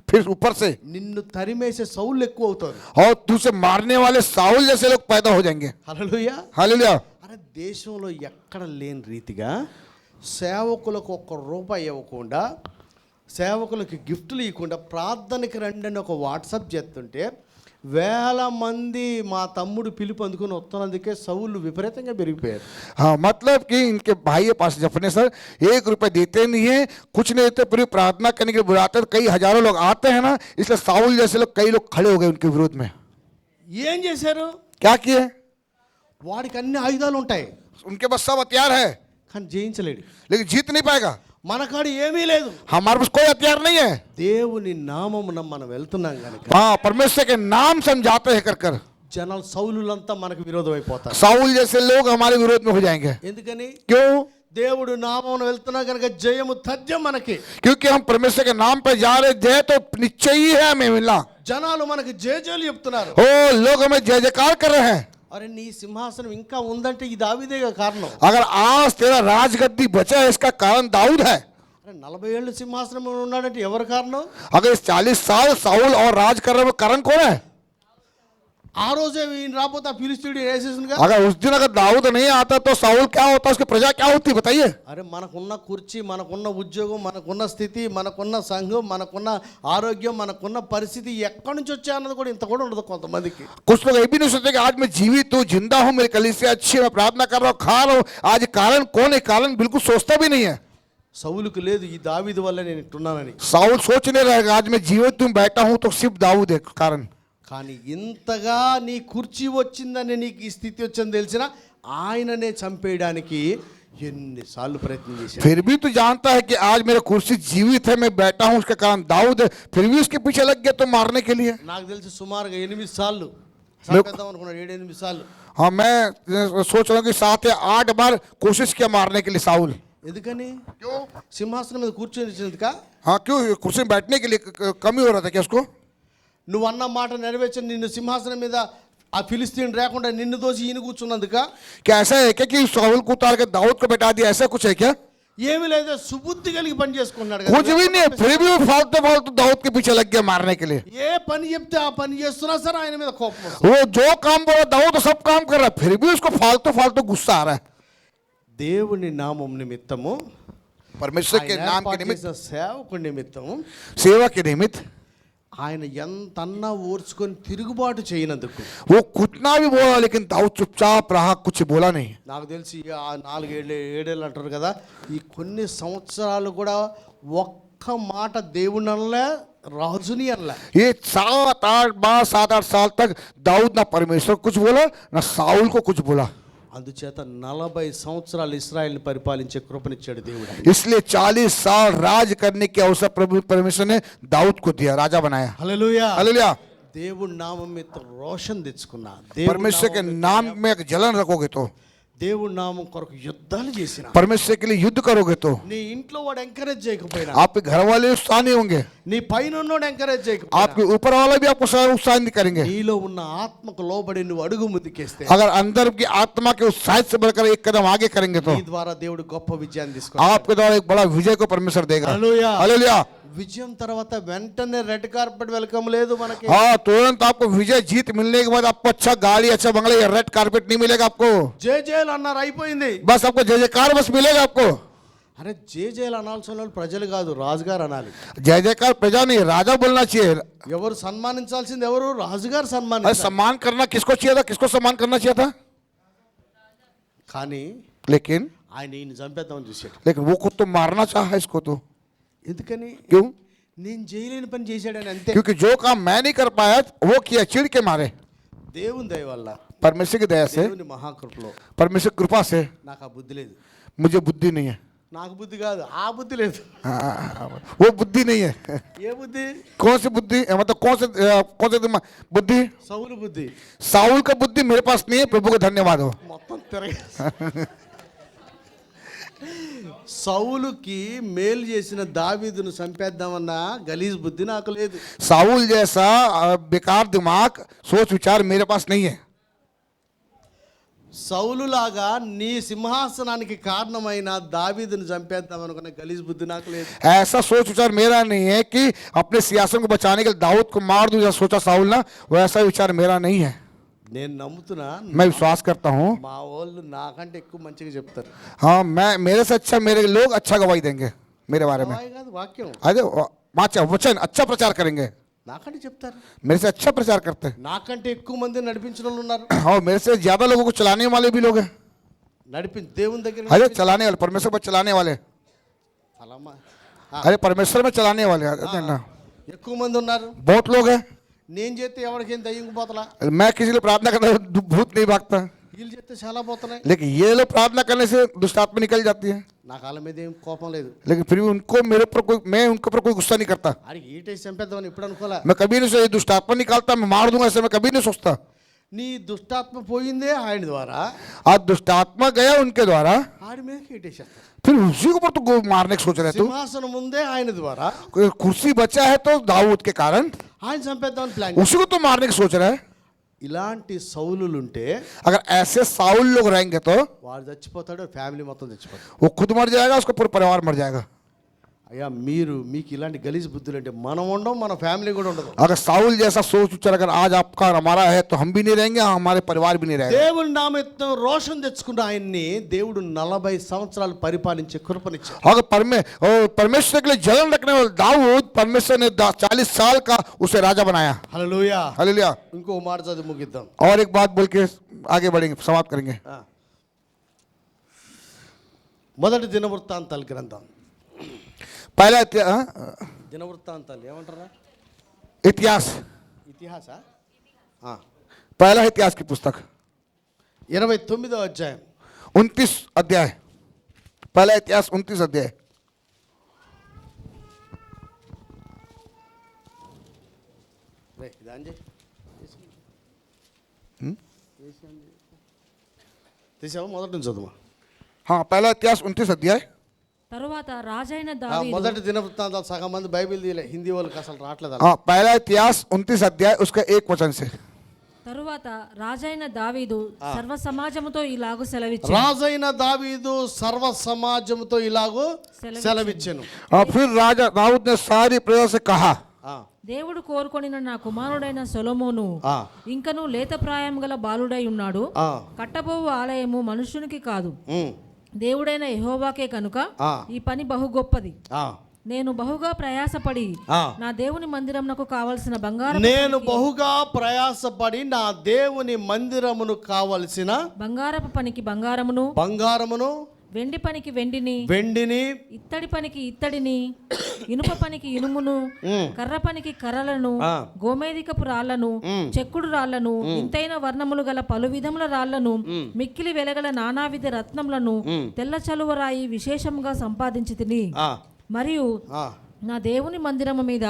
फिर ऊपर से నిన్ను తరిమేసే సౌలు ఎక్కువ అవుతారు. और तुझसे मारने वाले साउल जैसे लोग पैदा हो जाएंगे. హల్లెలూయా. हालेलुया. అరే, దేశంలో ఎక్కడ లేని రీతిగా సేవకులకు 1 రూపాయి ఇవ్వకుండా, సేవకులకి గిఫ్ట్లు ఇవ్వకుండా, ప్రార్థనకి రండి అని ఒక వాట్సాప్ చేస్తుంటే వేల మంది మా తమ్ముడు పిలుపు అందుకుని వస్తున్నందుకే సౌలు విపరీతంగా పెరిగిపోయారు. हाँ मतलब कि इनके भाई के पास जपने सर 1 रुपए देते नहीं है, कुछ नहीं देते, पूरी प्रार्थना करने के लिए बुलाते हैं, कई हजारों लोग आते हैं ना, इसलिए साउल जैसे लोग कई लोग खड़े हो गए उनके विरोध में। ఏం చేశారు? क्या किए? వాడికి అన్ని ఆయుధాలు ఉంటాయి उनके पास सब हथियार है కానీ జయించలేడు. लेकिन जीत नहीं पाएगा। మనకాడ ఏమీ లేదు. हमारे पास कोई हथियार नहीं है। దేవుని నామమున మనం వెళ్తున్నాం కనుక हाँ परमेश्वर के नाम से हम जाते हैं कर कर జనాలు సౌలులంతా మనకు విరోధం అయిపోతారు. साउल जैसे लोग हमारे विरोध में हो जाएंगे। ఎందుకని? क्यों? దేవుడు నామమున వెళ్తున్నాం కనుక జయము తథ్యం మనకి. क्योंकि हम परमेश्वर के नाम पे जा रहे जय तो निश्चय ही है हमें मिलना। జనాలు మనకి జయజయలు చెప్తున్నారు. ओ लोग हमें जय जयकार कर रहे हैं। అరే నీ సింహాసనం ఇంకా ఉందంటే ఈ దావీదేగా కారణం. अगर आज तेरा राजगद्दी बचा है इसका कारण दाऊद है। అరే 40 ఏళ్ళు సింహాసనం ఉన్నాడంటే ఎవరు కారణం? अगर इस 40 साल साउल और राज कर रहे वो कारण कौन है? ఆ రోజే ఈయన రాకపోతే ఆ ఫిలిస్తీయుడు వేసేసిందిగా. अगर उस दिन अगर दाऊद नहीं आता तो साउल क्या होता, उसकी प्रजा क्या होती बताइए। అరే మనకున్న కుర్చీ, మనకున్న ఉద్యోగం, మనకున్న స్థితి, మనకున్న సంఘం, మనకున్న ఆరోగ్యం, మనకున్న పరిస్థితి ఎక్కడి నుంచి వచ్చా అన్నది కూడా ఇంత కూడా ఉండదు కొంతమందికి. कुछ लोग ये भी नहीं सोचते कि आज मैं जीवित हूँ, जिंदा हूँ, मेरी कलीसिया अच्छी है, मैं प्रार्थना कर रहा हूँ, खा रहा हूँ, आज कारण कौन है? कारण बिल्कुल सोचता भी नहीं है। సౌలుకు లేదు ఈ దావీదు వల్ల నేను ఇట్టున్నానని. साउल सोच नहीं रहेगा आज मैं जीवित हूँ बैठा हूँ तो सिर्फ दाऊद है कारण। కానీ ఇంతగా నీ కుర్చీ వచ్చిందని, నీకు ఈ స్థితి వచ్చిందని తెలిసిన ఆయననే చంపేయడానికి ఎన్నిసార్లు ప్రయత్నం చేశాడు. फिर भी तू जानता है कि आज मेरा कुर्सी जीवित है, मैं बैठा हूँ, उसका कारण दाऊद है, फिर भी उसके पीछे लग गया तो मारने के लिए। నాకు తెలిసి సుమారుగా 8 సార్లు చంపేద్దాం అనుకున్నాడు. 7-8 సార్లు. हाँ मैं सोच रहा हूँ कि 7 या 8 बार कोशिश किया मारने के लिए साउल। ఎందుకని? సింహాసనం మీద కూర్చొని ఇచ్చినందుక? हाँ क्यों? कुर्सी में बैठने के लिए कम ही हो रहा था क्या उसको? నువ్వు అన్న మాట నెరవేర్చని నిన్ను సింహాసనం మీద ఆ ఫిలిస్తీన్ రాకుండా నిన్ను దోసి ఈయన కూర్చున్నందుక? क्या ऐसा है क्या कि साउल को उतार के दाऊद को बैठा दिया, ऐसा कुछ है क्या? ఏమీ లేదు, సుబుద్ధి కలిగి పని చేసుకున్నాడు कुछ కదా. भी नहीं, फिर भी वो फालतू फालतू दाऊद के पीछे लग गया मारने के लिए। ఏ పని చెప్తే ఆ పని చేస్తున్నా సరే ఆయన మీద కోపం వస్తుంది. वो जो काम बोला दाऊद तो सब काम कर रहा है, फिर भी उसको फालतू फालतू गुस्सा आ रहा है। దేవుని నామం నిమిత్తము, परमेश्वर के ఆయన नाम के ఏర్పాటు निमित्त, చేసిన సేవకుడి నిమిత్తము सेवा के निमित्त ఆయన ఎంతన్నా ఓర్చుకొని తిరుగుబాటు చేయనందుకు वो कुतना भी बोला लेकिन दाऊद चुपचाप रहा, कुछ बोला नहीं। నాకు తెలిసి ఆ 4-7 అంటారు కదా, ఈ కొన్ని సంవత్సరాలు కూడా ఒక్క మాట దేవుని అనలే, రాజుని అనలే. ये 7-8 साल तक दाऊद ना परमेश्वर कुछ बोला ना साउल को कुछ बोला। అందుచేత 40 సంవత్సరాలు ఇశ్రాయేల్ని పరిపాలించే కృపనిచ్చాడు దేవుడు. इसलिए 40 साल राज करने के अवसर प्रभु परमेश्वर ने दाऊद को दिया, राजा बनाया। హల్లెలూయా. हालेलुया। దేవుడి నామం మీద రోషన్ తెచ్చుకున్నా, परमेश्वर के नाम में एक जलन रखोगे तो, దేవుడి నామం కొరకు యుద్ధాలు చేసిన, परमेश्वर के लिए युद्ध करोगे तो నీ ఇంట్లో వాడు ఎంకరేజ్ చేయకపోయినా, आपके घर वाले उत्साह नहीं होंगे, నీ పైన ఉన్నోడు ఎంకరేజ్ చేయకపోయినా, आपके ऊपर वाला भी आपको उत्साह नहीं करेंगे। నీలో ఉన్న ఆత్మకు లోబడి నువ్వు అడుగు ముందుకేస్తే अगर अंदर की आत्मा के उत्साह से बढ़कर एक कदम आगे करेंगे तो నీ ద్వారా దేవుడు గొప్ప విజయాన్ని తీసుకుంటాడు. आपके द्वारा एक बड़ा विजय को परमेश्वर देगा। హల్లెలూయా. हालेलुया। విజయం తర్వాత వెంటనే రెడ్ కార్పెట్ వెల్కమ్ లేదు మనకి. हाँ तुरंत आपको विजय जीत मिलने के बाद आपको अच्छा गाड़ी, अच्छा बंगला या रेड कारपेट नहीं मिलेगा आपको। జేజేలు అన్నారు అయిపోయింది. बस आपको जय जयकार बस मिलेगा आपको। అరే జేజేలు అనాల్సిన వాళ్ళు ప్రజలు కాదు, రాజుగారు అనాలి. जय जयकार प्रजा नहीं राजा बोलना चाहिए। ఎవరు సన్మానించాల్సింది? ఎవరు? రాజుగారు अरे సన్మానించాలి. सम्मान करना किसको चाहिए था? किसको सम्मान करना चाहिए था? కానీ लेकिन ఆయన ఈయన చంపేద్దామని చూశాడు. वो खुद तो मारना चाहा इसको तो। ఎందుకని? क्यों? నేను చేయలేని పని చేశాడని అంతే. क्योंकि जो काम मैं नहीं कर पाया वो किया चिढ़ के मारे। దేవుని దయ వల్ల, परमेश्वर की दया से, దేవుని మహాకృపలో परमेश्वर की कृपा से నాకు ఆ బుద్ధి లేదు. मुझे बुद्धि नहीं है। నాకు బుద్ధి కాదు, ఆ బుద్ధి లేదు. वो बुद्धि नहीं है। ఏ బుద్ధి? कौन सी बुद्धि? मतलब कौन से बुद्धि? సౌలు బుద్ధి. साउल का बुद्धि मेरे पास नहीं है। प्रभु को धन्यवाद हो। మొత్తం తిరగ సౌలుకి మేలు చేసిన దావీదును చంపేద్దామన్న గలీజ్ బుద్ధి నాకు లేదు. साउल जैसा बेकार दिमाग सोच विचार मेरे पास नहीं है। సౌలులాగా నీ సింహాసనానికి కారణమైన దావీదును చంపేద్దాం అనుకున్న గలీజ్ బుద్ధి నాకు లేదు. ऐसा सोच विचार मेरा नहीं है कि अपने सियासत को बचाने के लिए दाऊद को मार दूं जैसा सोचा साउल ना, वैसा विचार मेरा नहीं है। నేను నమ్ముతున్నా, मैं विश्वास करता हूँ। మా వాళ్ళు నాకంటే ఎక్కువ మంచిగా చెప్తారు. हाँ मैं मेरे से अच्छा मेरे लोग अच्छा गवाही देंगे मेरे बारे में। గవాయి కాదు, వాక్యం. अरे वचन अच्छा प्रचार करेंगे। నాకంటే చెప్తారు, मेरे से अच्छा प्रचार करते हैं నాకంటే ఎక్కువ మంది నడిపించిన వాళ్ళు ఉన్నారు. और मेरे से ज्यादा लोगों को चलाने वाले भी लोग हैं। దేవుని దగ్గర अरे चलाने वाले, परमेश्वर पर चलाने वाले, అలామా अरे परमेश्वर में चलाने वाले ना ఎక్కువ మంది ఉన్నారు. बहुत लोग हैं। నేను చేస్తే ఎవరికేం దయ్యం పోతలా, मैं किसी लिए प्रार्थना करता हूँ भूत नहीं भागता, వీళ్ళు చేస్తే చాలా పోతున్నాయి. लेकिन ये लोग प्रार्थना करने से दुष्ट आत्मा निकल जाती है। నాకు వాళ్ళ మీద ఏం కోపం లేదు. लेकिन फिर भी उनको मेरे ऊपर कोई, मैं उनके ऊपर कोई गुस्सा नहीं करता। అడిగి ఈటేసి చంపేద్దామని ఇప్పుడు అనుకోలే. मैं कभी नहीं सोचा दुष्ट आत्मा निकालता मैं मार दूंगा, ऐसे मैं कभी नहीं सोचता। నీ దుష్టాత్మ పోయిందే ఆయన ద్వారా, आज दुष्ट आत्मा गया उनके द्वारा, ఆడి మీదకి ఈటేసేస్తారు. फिर उसी के ऊपर तो मारने की सोच रहे तू। సింహాసనం ముందే ఆయన ద్వారా कोई कुर्सी बचा है तो दाऊद के कारण ఆయన చంపేద్దామని ప్లాన్. उसी को तो मारने की सोच रहा है। ఇలాంటి సౌలులుంటే अगर ऐसे साउल लोग रहेंगे तो వాడు చచ్చిపోతాడు, ఫ్యామిలీ మొత్తం చచ్చిపోతాడు. वो खुद मर जाएगा, उसका पूरा परिवार मर जाएगा। అయ్యా మీకు ఇలాంటి గలీజ్ బుద్ధులు అంటే మనం ఉండం, మన ఫ్యామిలీ కూడా ఉండదు. अगर साउल जैसा सोच विचार अगर आज आपका और हमारा है तो हम भी नहीं रहेंगे, हमारे परिवार भी नहीं रहेगा। దేవుని నామముతో రోషం తెచ్చుకున్న ఆయన్ని దేవుడు 40 సంవత్సరాలు పరిపాలించే కృపనిచ్చాడు. अगर परमेश्वर के लिए जलन रखने वाले दाऊद, परमेश्वर ने 40 साल का उसे राजा बनाया। హల్లెలూయా. हालेलुया। ఇంకో మాట చదివి ముగిద్దాం. और एक बात बोल के आगे बढ़ेंगे, समाप्त करेंगे। మొదటి దినవృత్తాంతాల గ్రంథం, पहला దినవృత్తాంతాలు ఏమంటారా, इतिहास, ఇతిహాస, पहला इतिहास की पुस्तक 29వ అధ్యాయం 29 अध्याय, पहला इतिहास 29 अध्याय। తీసావా? మొదటి నుంచి చదువు. हाँ, पहला इतिहास 29 अध्याय। తరువాత రాజైన దావీదు మొదటి దినవృత్తాంతాలు సగం మంది బైబిల్ తీయలే, హిందీ వాళ్ళకి అసలు రావట్లేదు. हाँ, पहला इतिहास 29 अध्याय उसका 1 वचन से। తరువాత రాజైన దావీదు సర్వ సమాజముతో ఇలాగు సెలవిచ్చాడు. రాజైన దావీదు సర్వ సమాజంతో ఇలాగూ సెలవిచ్చెను. फिर राजा दाऊद ने सारी प्रजा से कहा, దేవుడు కోరుకొనిన నా కుమారుడైన సొలొమోను ఇంకను లేతప్రాయం గల బాలుడై ఉన్నాడు. కట్టబోవు ఆలయము మనుషునికి కాదు, దేవుడైన యెహోవాకే కనుక ఈ పని బహు గొప్పది. నేను బహుగా ప్రయాసపడి నా దేవుని మందిరమునకు కావలసిన బంగారపు పనికి బంగారమును, వెండి పనికి వెండిని, ఇత్తడి పనికి ఇత్తడిని, ఇనుప పనికి ఇనుమును, కర్ర పనికి కర్రలను, గోమేధికపు రాళ్లను, చెక్కుడు రాళ్లను, ఇంతైన వర్ణములు గల పలు విధముల రాళ్లను, మిక్కిలి వెలగల నానావిధ రత్నములను, తెల్ల చలువరాయి విశేషముగా సంపాదించి తిని, మరియు నా దేవుని మందిరము మీద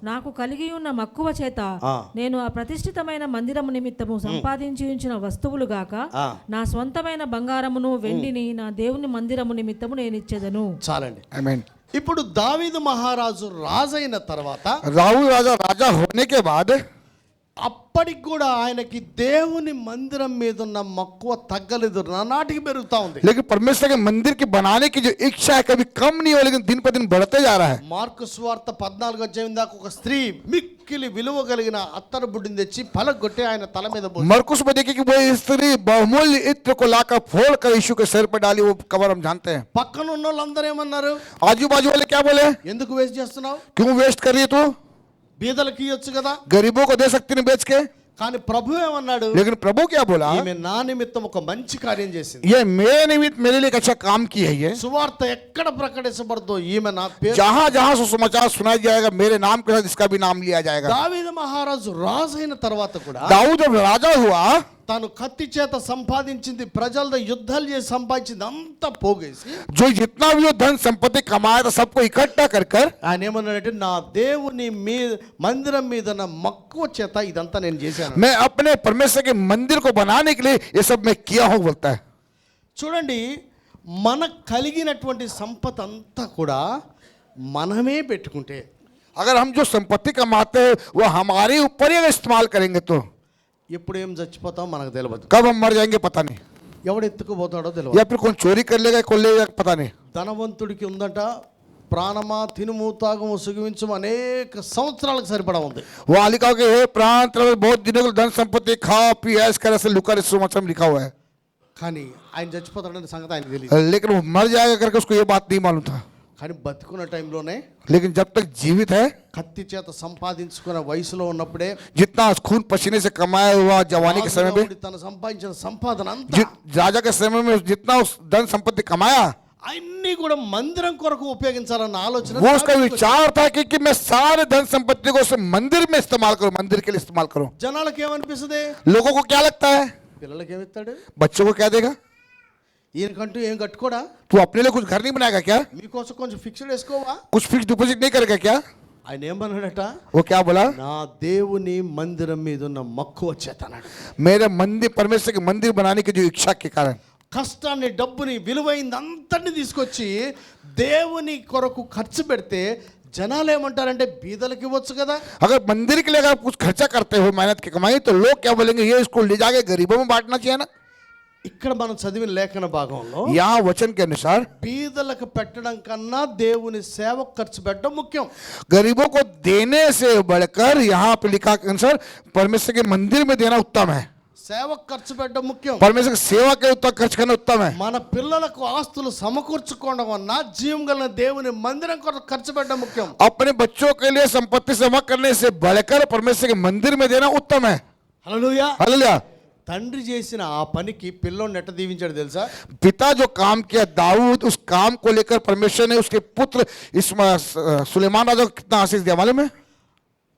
నాకు కలిగి ఉన్న మక్కువ చేత నేను ఆ ప్రతిష్ఠితమైన మందిరము నిమిత్తము సంపాదించి ఉంచిన వస్తువులు గాక నా స్వంతమైన బంగారమును వెండిని నా దేవుని మందిరము నిమిత్తము నేను ఇచ్చేదను. చాలండి. आमीन। ఇప్పుడు దావీదు మహారాజు రాజైన తర్వాత, राहुल राजा होने के बाद అప్పటికి కూడా ఆయనకి దేవుని మందిరం మీద ఉన్న మక్కువ తగ్గలేదు, నానాటికి పెరుగుతా ఉంది. लेकिन परमेश्वर के मंदिर की बनाने की जो इच्छा है कभी कम नहीं हो, लेकिन दिन पर दिन बढ़ते जा रहा है। మార్కు సువార్త 14వ అధ్యాయం దాకా ఒక స్త్రీ మిక్కిలి విలువ కలిగిన అత్తరు బుడ్డిని తెచ్చి పలగొట్టి ఆయన తల మీద పోసి, मरकुस में देखिए कि वो स्त्री बहुमूल्य इत्र को लाकर फोड़ कर यीशु के सिर पर डाली, वो कबर हम जानते हैं। పక్కన ఉన్న వాళ్ళందరూ ఏమన్నారు, आजू बाजू वाले क्या बोले, ఎందుకు వేస్ట్ చేస్తున్నావు, क्यों वेस्ट कर रही है तू, బీదలకు ఇవ్వచ్చు కదా, गरीबों को दे सकती नहीं बेच के। కానీ ప్రభు ఏమన్నాడు, लेकिन प्रभु क्या बोला, ఈమె నా నిమిత్తం ఒక మంచి కార్యం చేసింది, ये मेरे निमित्त मेरे लिए एक अच्छा काम की है। ये సువార్త ఎక్కడ ప్రకటించబడదో ఈమె నా పేరు, जहां जहां सुसमाचार सुनाया जाएगा मेरे नाम के साथ इसका भी नाम लिया जाएगा। దావీదు మహారాజు రాజు అయిన తర్వాత కూడా दाऊद जब राजा हुआ, తాను కత్తి చేత సంపాదించింది, ప్రజలతో యుద్ధాలు చేసి సంపాదించింది అంతా పోగేసి, जो जितना भी वो धन संपत्ति कमाया था सबको इकट्ठा कर कर ఆయన ఏమన్నాడంటే నా దేవుని మందిరం మీద నా మక్కువ చేత ఇదంతా నేను చేశాను, मैं अपने परमेश्वर के मंदिर को बनाने के लिए ये सब मैं किया हूं बोलता है। చూడండి, మనకు కలిగినటువంటి సంపద అంతా కూడా మనమే పెట్టుకుంటే, अगर हम जो संपत्ति कमाते हैं वो हमारे ऊपर ही अगर इस्तेमाल करेंगे तो ఎప్పుడు ఏం చచ్చిపోతాం మనకు తెలియదు, कब हम मर जाएंगे पता नहीं, ఎవడు ఎత్తుకుపోతాడో తెలియదు. या फिर कौन चोरी कर लेगा कौन लेगा पता नहीं। ధనవంతుడికి ఉందట, ప్రాణమా తినుము తాగము సుఖించము అనేక సంవత్సరాలకు సరిపడా ఉంది. वो लिखा कि हे प्राण तेरे बहुत दिनों को धन संपत्ति खा पी ऐश कर ऐसे लुका सुसमाचार में लिखा हुआ है, కానీ ఆయన చచ్చిపోతాడనే సంగతి ఆయనకు తెలియదు. लेकिन वो मर जाएगा करके उसको ये बात नहीं मालूम था। కానీ బతుకున్న టైంలోనే, लेकिन जब तक जीवित है, కత్తి చేత సంపాదించుకున్న వయసులో ఉన్నప్పుడే, जितना खून पसीने से कमाया हुआ जवानी के समय में, రాజుగారు తన సంపాదించిన సంపాదన అంతా, राजा के समय में जितना उस धन संपत्ति कमाया, అన్ని కూడా మందిరం కొరకు ఉపయోగించాలన్న ఆలోచన वो उसका विचार था कि मैं सारे धन संपत्ति को उस मंदिर में इस्तेमाल करूं, मंदिर के लिए इस्तेमाल करूं। జనాలకు ఏమనిపిస్తుంది? लोगों को क्या लगता है? పిల్లలకి ఏమిస్తాడు? बच्चों को क्या देगा? ఈయనకంటూ ఏం కట్టుకోడా? तू अपने लिए कुछ घर नहीं बनाएगा क्या? మీకోసం కొంచెం ఫిక్స్డ్ వేసుకోవా? कुछ फिक्स डिपॉजिट नहीं करेगा क्या? ఆయన ఏమన్నాడట? वो क्या बोला? నా దేవుని మందిరం మీద ఉన్న మక్కువ చేత అన్నాడు. मेरे मंदिर, परमेश्वर के मंदिर बनाने की जो इच्छा के कारण, కష్టాన్ని, డబ్బుని, విలువైంది అంతటిని తీసుకొచ్చి దేవుని కొరకు ఖర్చు పెడితే జనాలు ఏమంటారంటే బీదలకు ఇవ్వచ్చు కదా. अगर मंदिर के लिए अगर आप कुछ खर्चा करते हो मेहनत की कमाई, तो लोग क्या बोलेंगे? ये इसको ले जाके गरीबों में बांटना चाहिए ना। ఇక్కడ మనం చదివిన లేఖన భాగంలో यहाँ वचन के अनुसार బీదలకు పెట్టడం కన్నా దేవుని సేవకు ఖర్చు పెట్టడం ముఖ్యం. गरीबों को देने से बढ़कर यहाँ पे लिखा के अनुसार परमेश्वर के मंदिर में देना उत्तम है, సేవకు ఖర్చు పెట్టడం ముఖ్యం. परमेश्वर की सेवा के उत्तर खर्च करना उत्तम है। మన పిల్లలకు ఆస్తులు సమకూర్చుకోవడం వల్ల జీవం గల దేవుని మందిరం కొరకు ఖర్చు పెట్టడం ముఖ్యం. अपने बच्चों के लिए संपत्ति जमा करने से बढ़कर परमेश्वर के मंदिर में देना उत्तम है। హల్లెలూయా. हालेलुया। తండ్రి చేసిన ఆ పనికి పిల్లోని ఎట్ట దీవించాడు తెలుసా? पिता जो काम किया दाऊद, उस काम को लेकर परमेश्वर ने उसके पुत्र सुलेमान राजा को कितना आशीष दिया मालूम है?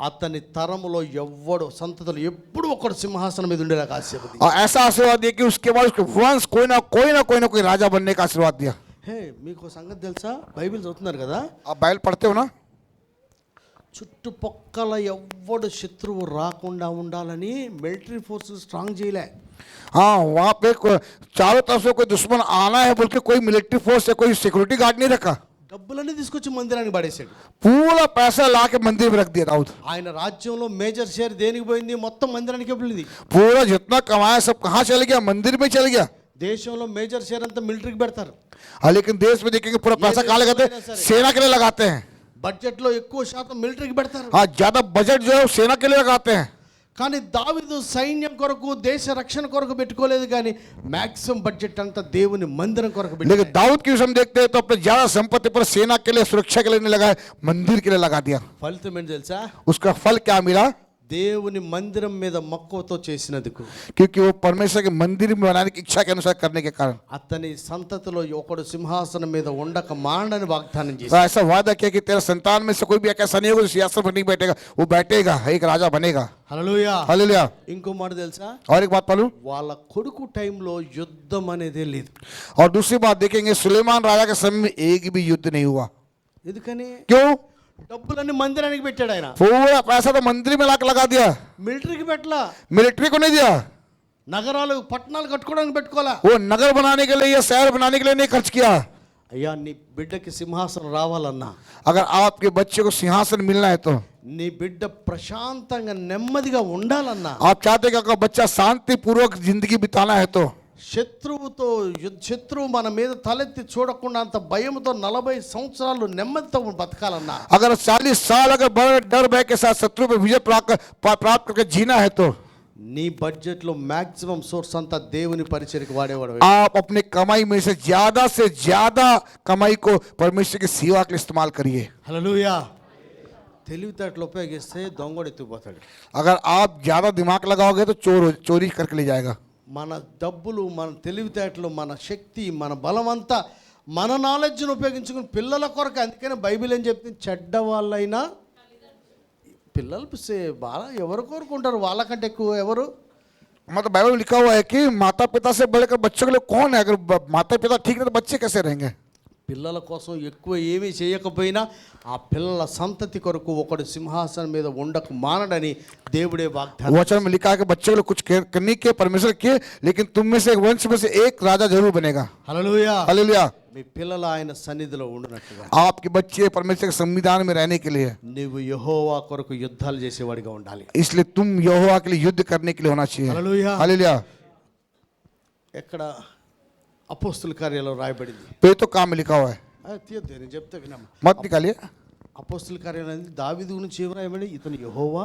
అతని తరములో ఎవ్వడు సంతతులు ఎప్పుడు ఒకడు సింహాసనం మీద ఉండేలాగా ఆశీర్వది. और ऐसा आशीर्वाद दिया कि उसके बाद उसके वंश कोई राजा बनने का आशीर्वाद दिया। హే, మీకు సంగతి తెలుసా? బైబిల్ చదువుతున్నారు కదా, आप बाइबल पढ़ते हो ना? చుట్టుపక్కల ఎవ్వడు శత్రువు రాకుండా ఉండాలని మిలిటరీ ఫోర్స్ స్ట్రాంగ్ చేయలే. हाँ, वहाँ पे चारों तरफ से कोई दुश्मन आना है बोल के कोई मिलिट्री फोर्स या कोई सिक्योरिटी गार्ड नहीं रखा। డబ్బులన్నీ తీసుకొచ్చి మందిరానికి పడేసాడు. पूरा पैसा ला के मंदिर में रख दिया दाऊद। ఆయన రాజ్యంలో మేజర్ షేర్ దేనికి పోయింది? మొత్తం మందిరానికి వెళ్ళింది. पूरा जितना कमाया सब कहाँ चल गया? मंदिर में चल गया। దేశంలో మేజర్ షేర్ అంతా మిలిటరీకి పెడతారు. हाँ, लेकिन देश में देखेंगे पूरा पैसा कहाँ लगाते हैं? सेना के लिए लगाते हैं। బడ్జెట్ లో ఎక్కువ శాతం మిలిటరీకి పెడతారు. हाँ, ज्यादा बजट जो है वो सेना के लिए लगाते हैं। కానీ దావీదు సైన్యం కొరకు, దేశ రక్షణ కొరకు పెట్టుకోలేదు, కానీ మాక్సిమం బడ్జెట్ అంతా దేవుని మందిరం కొరకు लेकिन పెట్టాడు. दाऊद की हम देखते हैं तो अपने ज्यादा संपत्ति पर सेना के लिए, सुरक्षा के लिए नहीं लगाया, मंदिर के लिए लगा दिया। ఫలితం ఏంటి తెలుసా? उसका फल क्या मिला? దేవుని మందిరం మీద మక్కువతో చేసినందుకు क्योंकि वो परमेश्वर के मंदिर में बनाने की इच्छा के अनुसार करने के कारण అతని సంతతిలో ఒకడు సింహాసనం మీద ఉండక మాండని వాగ్దానం तो చేశాడు. ऐसा वादा किया कि तेरा संतान में से कोई भी ऐसा नहीं होगा जो सियासत पर नहीं बैठेगा, वो बैठेगा, एक राजा बनेगा। హల్లెలూయా. हालेलुया। ఇంకో మాట తెలుసా? और एक बात मालूम, వాళ్ళ కొడుకు టైంలో యుద్ధం అనేదే లేదు. और दूसरी बात देखेंगे, सुलेमान राजा के समय में एक भी युद्ध नहीं हुआ। ఎందుకని? क्यों? డబ్బులన్నీ మందిరానికి పెట్టాడు ఆయన. पूरा पैसा तो मंदिर में लाके लगा दिया, మిలిటరీకి పెట్టలా. मिलिट्री को नहीं दिया। నగరాలు, పట్టణాలు కట్టుకోవడానికి పెట్టుకోవాలా. वो नगर बनाने के लिए या शहर बनाने के लिए नहीं खर्च किया। అయ్యా, నీ బిడ్డకి సింహాసనం రావాలన్నా, अगर आपके बच्चे को सिंहासन मिलना है तो నీ బిడ్డ ప్రశాంతంగా నెమ్మదిగా ఉండాలన్నా, आप चाहते हैं कि आपका बच्चा शांति पूर्वक जिंदगी बिताना है तो శత్రువు మన మీద తలెత్తి చూడకుండా అంత భయంతో 40 సంవత్సరాలు నెమ్మదితో బతకాలన్నా, अगर 40 साल अगर बड़े डर भय के साथ शत्रु पे विजय प्राप्त करके जीना है तो నీ బడ్జెట్ లో మాక్సిమం సోర్స్ అంతా దేవుని పరిచర్యకు వాడేవాడు. आप अपने कमाई में से ज्यादा कमाई को परमेश्वर की सेवा के लिए इस्तेमाल करिए। హల్లెలూయా. తెలివితేటలు ఉపయోగిస్తే దొంగడు ఎత్తుకుపోతాడు. अगर आप ज्यादा दिमाग लगाओगे तो चोरी करके ले जाएगा। మన డబ్బులు, మన తెలివితేటలు, మన శక్తి, మన బలం అంతా మన నాలెడ్జ్ను ఉపయోగించుకుని పిల్లల కొరకు. అందుకని బైబిల్ ఏం చెప్తుంది? చెడ్డ వాళ్ళైనా పిల్లలు బాగా ఎవరు కోరుకుంటారు? వాళ్ళకంటే ఎక్కువ ఎవరు? मतलब बाइबल में लिखा हुआ है कि माता पिता से बढ़कर बच्चों के लिए कौन है? अगर माता पिता ठीक नहीं तो बच्चे कैसे रहेंगे? పిల్లల కోసం ఎక్కువ ఏమీ చేయకపోయినా ఆ పిల్లల సంతతి కొరకు ఒకడు సింహాసనం మీద ఉండకు మానడని దేవుడే వాగ్దానం. वचन में लिखा है कि बच्चे के लिए कुछ करने के परमेश्वर किए, लेकिन तुम में से वंश में से एक राजा जरूर बनेगा। హల్లెలూయా. हालेलुया। మీ పిల్లలు ఆయన సన్నిధిలో ఉండునట్లుగా आपके बच्चे परमेश्वर के संविधान में रहने के लिए, నీవు యెహోవా కొరకు యుద్ధాలు చేసేవాడిగా ఉండాలి. इसलिए तुम यहोवा के लिए युद्ध करने के लिए होना चाहिए। హల్లెలూయా. हालेलुया। ఎక్కడ అపోస్తుల కార్యాలలో రాయబడింది? पे तो काम में लिखा हुआ है, తీయద్దు, నేను చెప్తే వినమ్మా. मत निकालिए। అపోస్తుల కార్యాలు అనేది దావీదు గురించి ఏం రాయబడి? ఇతను యెహోవా.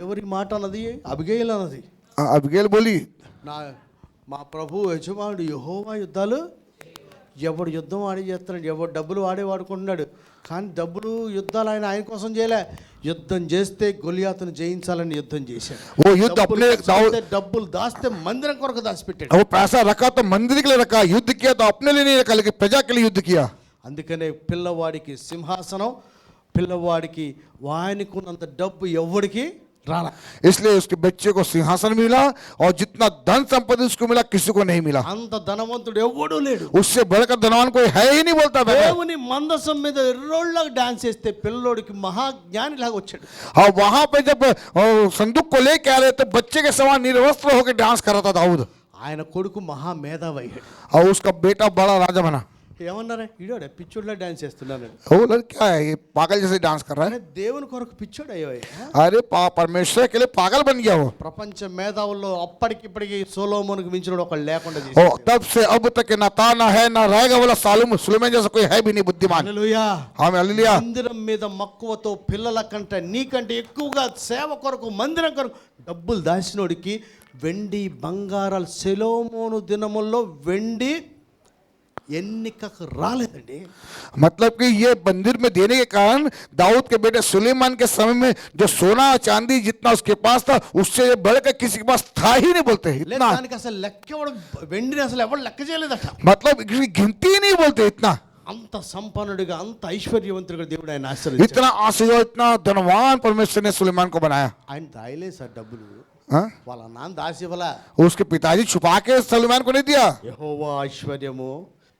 ఎవరి మాట అన్నది? అబిగయీల్ అన్నది. अबीगैल बोली మా ప్రభు యజమానుడు యెహోవా యుద్ధాలు ఎవడు యుద్ధం ఆడి చేస్తున్నాడు, ఎవడు డబ్బులు వాడే వాడుకుంటున్నాడు. కానీ డబ్బులు యుద్ధాలు ఆయన కోసం చేయలే. యుద్ధం చేస్తే గొలియాతును జయించాలని యుద్ధం చేశాడు. वो युद्ध अपने డబ్బులు దాస్తే మందిరం కొరకు దాచిపెట్టాడు. वो पैसा रखा तो मंदिर के लिए रखा, युद्ध किया तो अपने लिए नहीं रखा लेकिन प्रजा के लिए युद्ध किया. అందుకనే పిల్లవాడికి సింహాసనం, పిల్లవాడికి వాయనికున్నంత డబ్బు ఎవడికి రాలా. इसलिए उसके बच्चे को सिंहासन मिला और जितना धन संपत्ति उसको मिला किसी को नहीं मिला. అంత ధనవంతుడు ఎవడూ లేడు. उससे बढ़कर धनवान कोई है ही नहीं बोलता था. దేవుని మందసం మీద ఎర్రోళ్ళగా డాన్స్ చేస్తే పిల్లోడికి మహాజ్ఞానిలాగా వచ్చాడు. और वहां पे जब संदूक को लेके आ रहे तो बच्चे के समान निर्वस्त्र होकर डांस कर रहा था दाऊद. ఆయన కొడుకు మహా మేధావి అయ్యాడు. और उसका बेटा बड़ा राजा बना. ఏమన్నారా, ఇడోడే పిచ్చోడ్లా డాన్స్ చేస్తున్నాడు. वो लड़का है ये पागल जैसे डांस कर रहा है. దేవుని కొరకు పిచ్చోడు అయ్యో. अरे परमेश्वर के लिए पागल बन गया वो. ప్రపంచ మేధావుల్లో అప్పటికిప్పటికి సొలొమోనుకు మించిన ఒకడు లేకుండా और చేశాడు. तब से अब तक ना था ना है ना रहेगा बोला सुलेमान जैसा कोई है भी नहीं बुद्धिमान. హల్లెలూయా. ఆమె హల్లెలూయా. మందిరం మీద మక్కువతో పిల్లల కంటే నీకంటే ఎక్కువగా సేవ కొరకు మందిరం కొరకు డబ్బులు దాచినోడికి వెండి బంగారాలు సొలొమోను దినముల్లో వెండి ఎన్నికకు రాలేదండి. मतलब कि ये मंदिर में देने के कारण दाऊद के बेटे सुलेमान के समय में जो सोना चांदी जितना उसके पास था उससे बढ़कर किसी के पास था ही नहीं बोलते इतना. దానికి అసలు లెక్క వెండిని అసలు ఎవరు లెక్క చేయలేదట. मतलब गिनती ही नहीं बोलते इतना. అంత సంపన్నుడిగా అంత ఐశ్వర్యవంతుడిగా దేవుడు ఆయన ఆశీర్వదించాడు. इतना आशीर्वाद इतना धनवान परमेश्वर ने सुलेमान को बनाया. ఆయన దాయలే సార్ డబ్బులు, हाँ? వాళ్ళ నాన్న దాసివలా. उसके पिताजी छुपा के सुलेमान को नहीं दिया. యెహోవా ఐశ్వర్యము,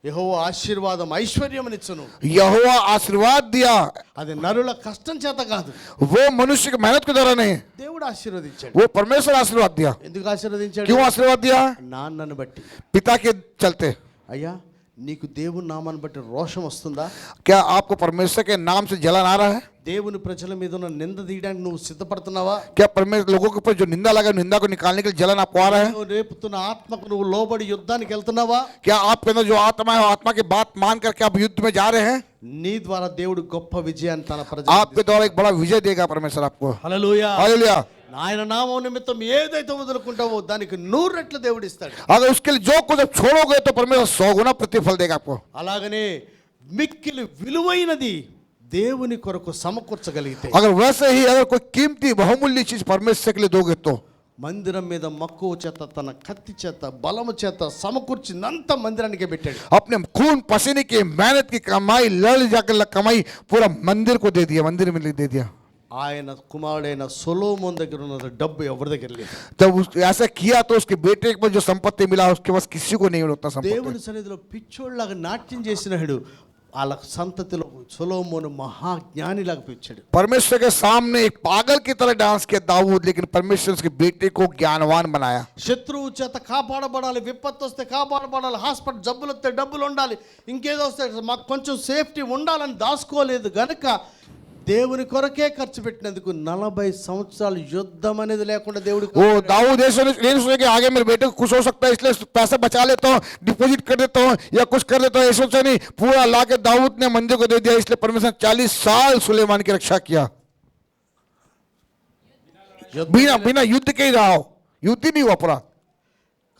యెహోవా ఆశీర్వాదం ఐశ్వర్యమునిచ్చును. यहोवा आशीर्वाद दिया. అది నరుల కష్టం చేత కాదు, वो मनुष्य की मेहनत के द्वारा नहीं, దేవుడు ఆశీర్వదించాడు. वो परमेश्वर आशीर्वाद दिया. ఎందుకు ఆశీర్వదించాడు? क्यों आशीर्वाद दिया? నాన్నను బట్టి. पिता के चलते. అయ్యా నీకు దేవుని నామాన్ని బట్టి రోషం వస్తుందా? क्या आपको परमेश्वर के नाम से जलन आ रहा है? దేవుని ప్రజల మీద ఉన్న నింద తీయడానికి నువ్వు సిద్ధపడుతున్నావా? क्या परमेश्वर लोगों के ऊपर जो निंदा लगा निंदा को निकालने के लिए जलन आपको आ रहा है? నువ్వు రేపుతున్న ఆత్మకు నువ్వు లోబడి యుద్ధానికి వెళ్తున్నావా? क्या आपके अंदर जो आत्मा है आत्मा की बात मान करके आप युद्ध में जा रहे हैं? నీ ద్వారా దేవుడు గొప్ప విజయాన్ని తన ప్రజలకు आपके द्वारा एक बड़ा विजय देगा परमेश्वर आपको. హల్లెలూయా. हालेलुया. ఆయన నామం నిమిత్తం ఏదైతే వదులుకుంటావో దానికి 100 రెట్లు దేవుడు ఇస్తాడు. अगर उसके लिए जो कुछ आप छोड़ोगे तो परमेश्वर 100 गुना प्रतिफल देगा आपको. అలాగనే మిక్కిలి విలువైనది దేవుని కొరకు సమకూర్చగలిగితే, अगर वैसे ही अगर कोई कीमती बहुमूल्य चीज परमेश्वर के लिए दोगे तो మందిరం మీద మక్కువ చేత తన కత్తి చేత బలము చేత సమకూర్చినంత మందిరానికే పెట్టాడు. अपने खून पसीने की मेहनत की कमाई लड़ जाकर कमाई पूरा मंदिर को दे दिया, मंदिर में दे दिया. ఆయన కుమారుడైన సొలొమోను దగ్గర ఉన్న డబ్బు ఎవరి దగ్గర లేదు. जब ऐसा किया तो उसके बेटे को जो संपत्ति मिला उसके पास किसी को नहीं उतना संपत्ति. దేవుని సన్నిధిలో పిచ్చోళ్ళలాగా నాట్యం చేసినాడు. వాళ్ళ సంతతిలో సొలొమోను మహాజ్ఞానిలాగా పిచ్చాడు. परमेश्वर के सामने एक पागल की तरह डांस किया दाऊद, लेकिन परमेश्वर उसके बेटे को ज्ञानवान बनाया. శత్రువు చేత కాపాడబడాలి, విపత్తు వస్తే కాపాడబడాలి, హాస్పిటల్ జబ్బులు వస్తే డబ్బులు ఉండాలి, ఇంకేదో వస్తే మాకు కొంచెం సేఫ్టీ ఉండాలని దాచుకోలేదు గనక దేవుని కొరకే ఖర్చు పెట్టినందుకు 40 సంవత్సరాలు యుద్ధం అనేది లేకుండా దేవుడు. वो दाऊद ऐसे नहीं सोचे कि आगे मेरे बेटे को कुछ हो सकता है इसलिए पैसा बचा लेता हूँ, डिपॉजिट कर देता हूँ या कुछ कर देता हूँ, ऐसा सोचा नहीं. पूरा ला के दाऊद ने मंदिर को दे दिया. इसलिए परमेश्वर ने 40 साल सुलेमान की रक्षा किया. बिना बिना युद्ध के ही रहा हो, युद्ध ही नहीं हुआ पूरा.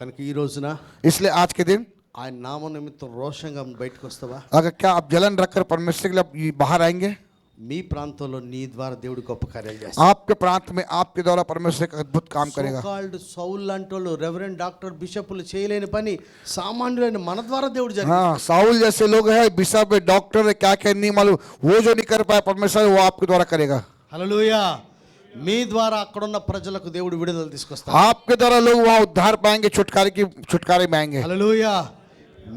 కనుక ఈ రోజున इसलिए आज के दिन ఆయన నామ నిమిత్తం రోషంగా బయటకు వస్తావా? अगर क्या आप जलन रखकर परमेश्वर के लिए बाहर आएंगे? మీ ప్రాంతంలో నీ ద్వారా దేవుడు గొప్ప కార్యాలు చేస్తాడు. आपके प्रांत में आपके द्वारा परमेश्वर एक अद्भुत काम करेगा. కాల్డ్ సౌల్ లాంటి వాళ్ళు, రెవరెండ్ డాక్టర్ బిషపులు చేయలేని పని సామాన్యులైన మన ద్వారా దేవుడు జరిగించాడు. हाँ, साउल जैसे लोग हैं, बिशप है, डॉक्टर है, क्या क्या नहीं मालूम, वो जो नहीं कर पाए परमेश्वर वो आपके द्वारा करेगा. హల్లెలూయా. మీ ద్వారా అక్కడున్న ప్రజలకు దేవుడు విడుదల తీసుకొస్తాడు. आपके द्वारा लोग वहाँ उद्धार पाएंगे, छुटकारे में आएंगे. హల్లెలూయా.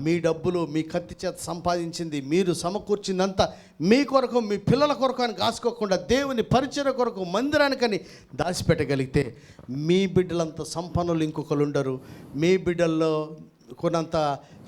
మీ డబ్బులు మీ కత్తి చేత సంపాదించింది మీరు సమకూర్చిందంతా మీ కొరకు మీ పిల్లల కొరకు అని కాసుకోకుండా దేవుని పరిచర్య కొరకు మందిరానికని దాచిపెట్టగలిగితే మీ బిడ్డలంత సంపన్నులు ఇంకొకరు ఉండరు. మీ బిడ్డల్లో కొన్నంత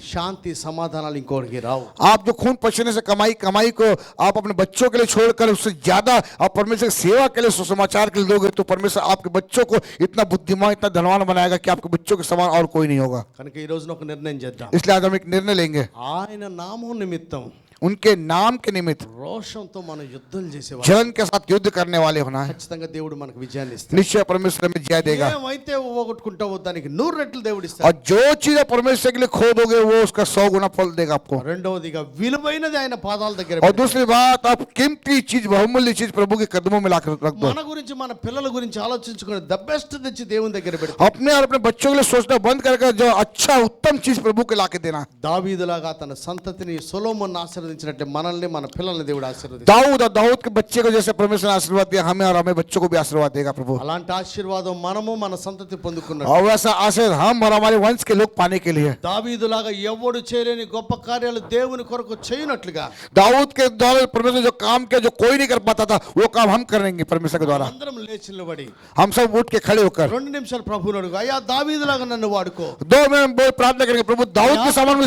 శాంతి సమాధానాలు ఇంకొకరికి రావు. आप जो खून पसीने से कमाई को आप अपने बच्चों के लिए छोड़कर उससे ज्यादा आप परमेश्वर की सेवा के लिए सुसमाचार के लिए दोगे तो परमेश्वर आपके बच्चों को इतना बुद्धिमान इतना धनवान बनाएगा कि आपके बच्चों के समान और कोई नहीं होगा. కనుక ఈ రోజున ఒక నిర్ణయం చేద్దాం. इसलिए आज हम एक निर्णय लेंगे. ఆయన నామం నిమిత్తం उनके नाम के निमित्त రోషంతో మనం యుద్ధం చేసేవాళ్ళం. जलन के साथ युद्ध करने वाले होना है। ఖచ్చితంగా దేవుడు మనకు విజయాన్ని ఇస్తాడు. निश्चय परमेश्वर में जय देगा। ఏమైతే పోగొట్టుకుంటావో దానికి 100 రెట్లు దేవుడు ఇస్తాడు. और जो चीज परमेश्वर के लिए खो दोगे वो उसका 100 गुना फल देगा आपको। రెండవదిగా విలువైనది ఆయన పాదాల దగ్గర और दूसरी बात, आप कीमती चीज, बहुमूल्य चीज प्रभु के कदमों में लाकर रख दो। మన గురించి మన పిల్లల గురించి ఆలోచించుకుని ద బెస్ట్ తెచ్చి దేవుని దగ్గర పెడతాం. अपने और अपने बच्चों के लिए सोचना बंद करके जो अच्छा उत्तम चीज प्रभु के लाके देना। దావీదులాగా తన సంతతిని సొలొమోను ఆశీర్వదించినట్లే మనల్ని మన పిల్లల్ని దేవుడు ఆశీర్వదిస్తాడు. दाऊद और दाऊद के बच्चे को जैसे परमेश्वर ने आशीर्वाद दिया, हमें और हमें बच्चों को भी आशीर्वाद देगा प्रभु। అలాంటి ఆశీర్వాదం మనము మన సంతతి పొందుకున్నాం. और वैसा आशीर्वाद हम और हमारे वंश के लोग पाने के लिए, దావీదులాగా ఎవడు చేయలేని గొప్ప కార్యాలు దేవుని కొరకు చేయనట్లుగా दाऊद के द्वारा परमेश्वर जो काम किया जो कोई नहीं कर पाता था, वो काम हम करेंगे परमेश्वर के द्वारा। అందరం లేచి నిలబడి हम सब उठ के खड़े होकर 2 నిమిషాలు ప్రభువుని అడుగు, అయ్యా దావీదులాగా నన్ను వాడుకో. 2 मिनट प्रार्थना करेंगे, प्रभु दाऊद के समान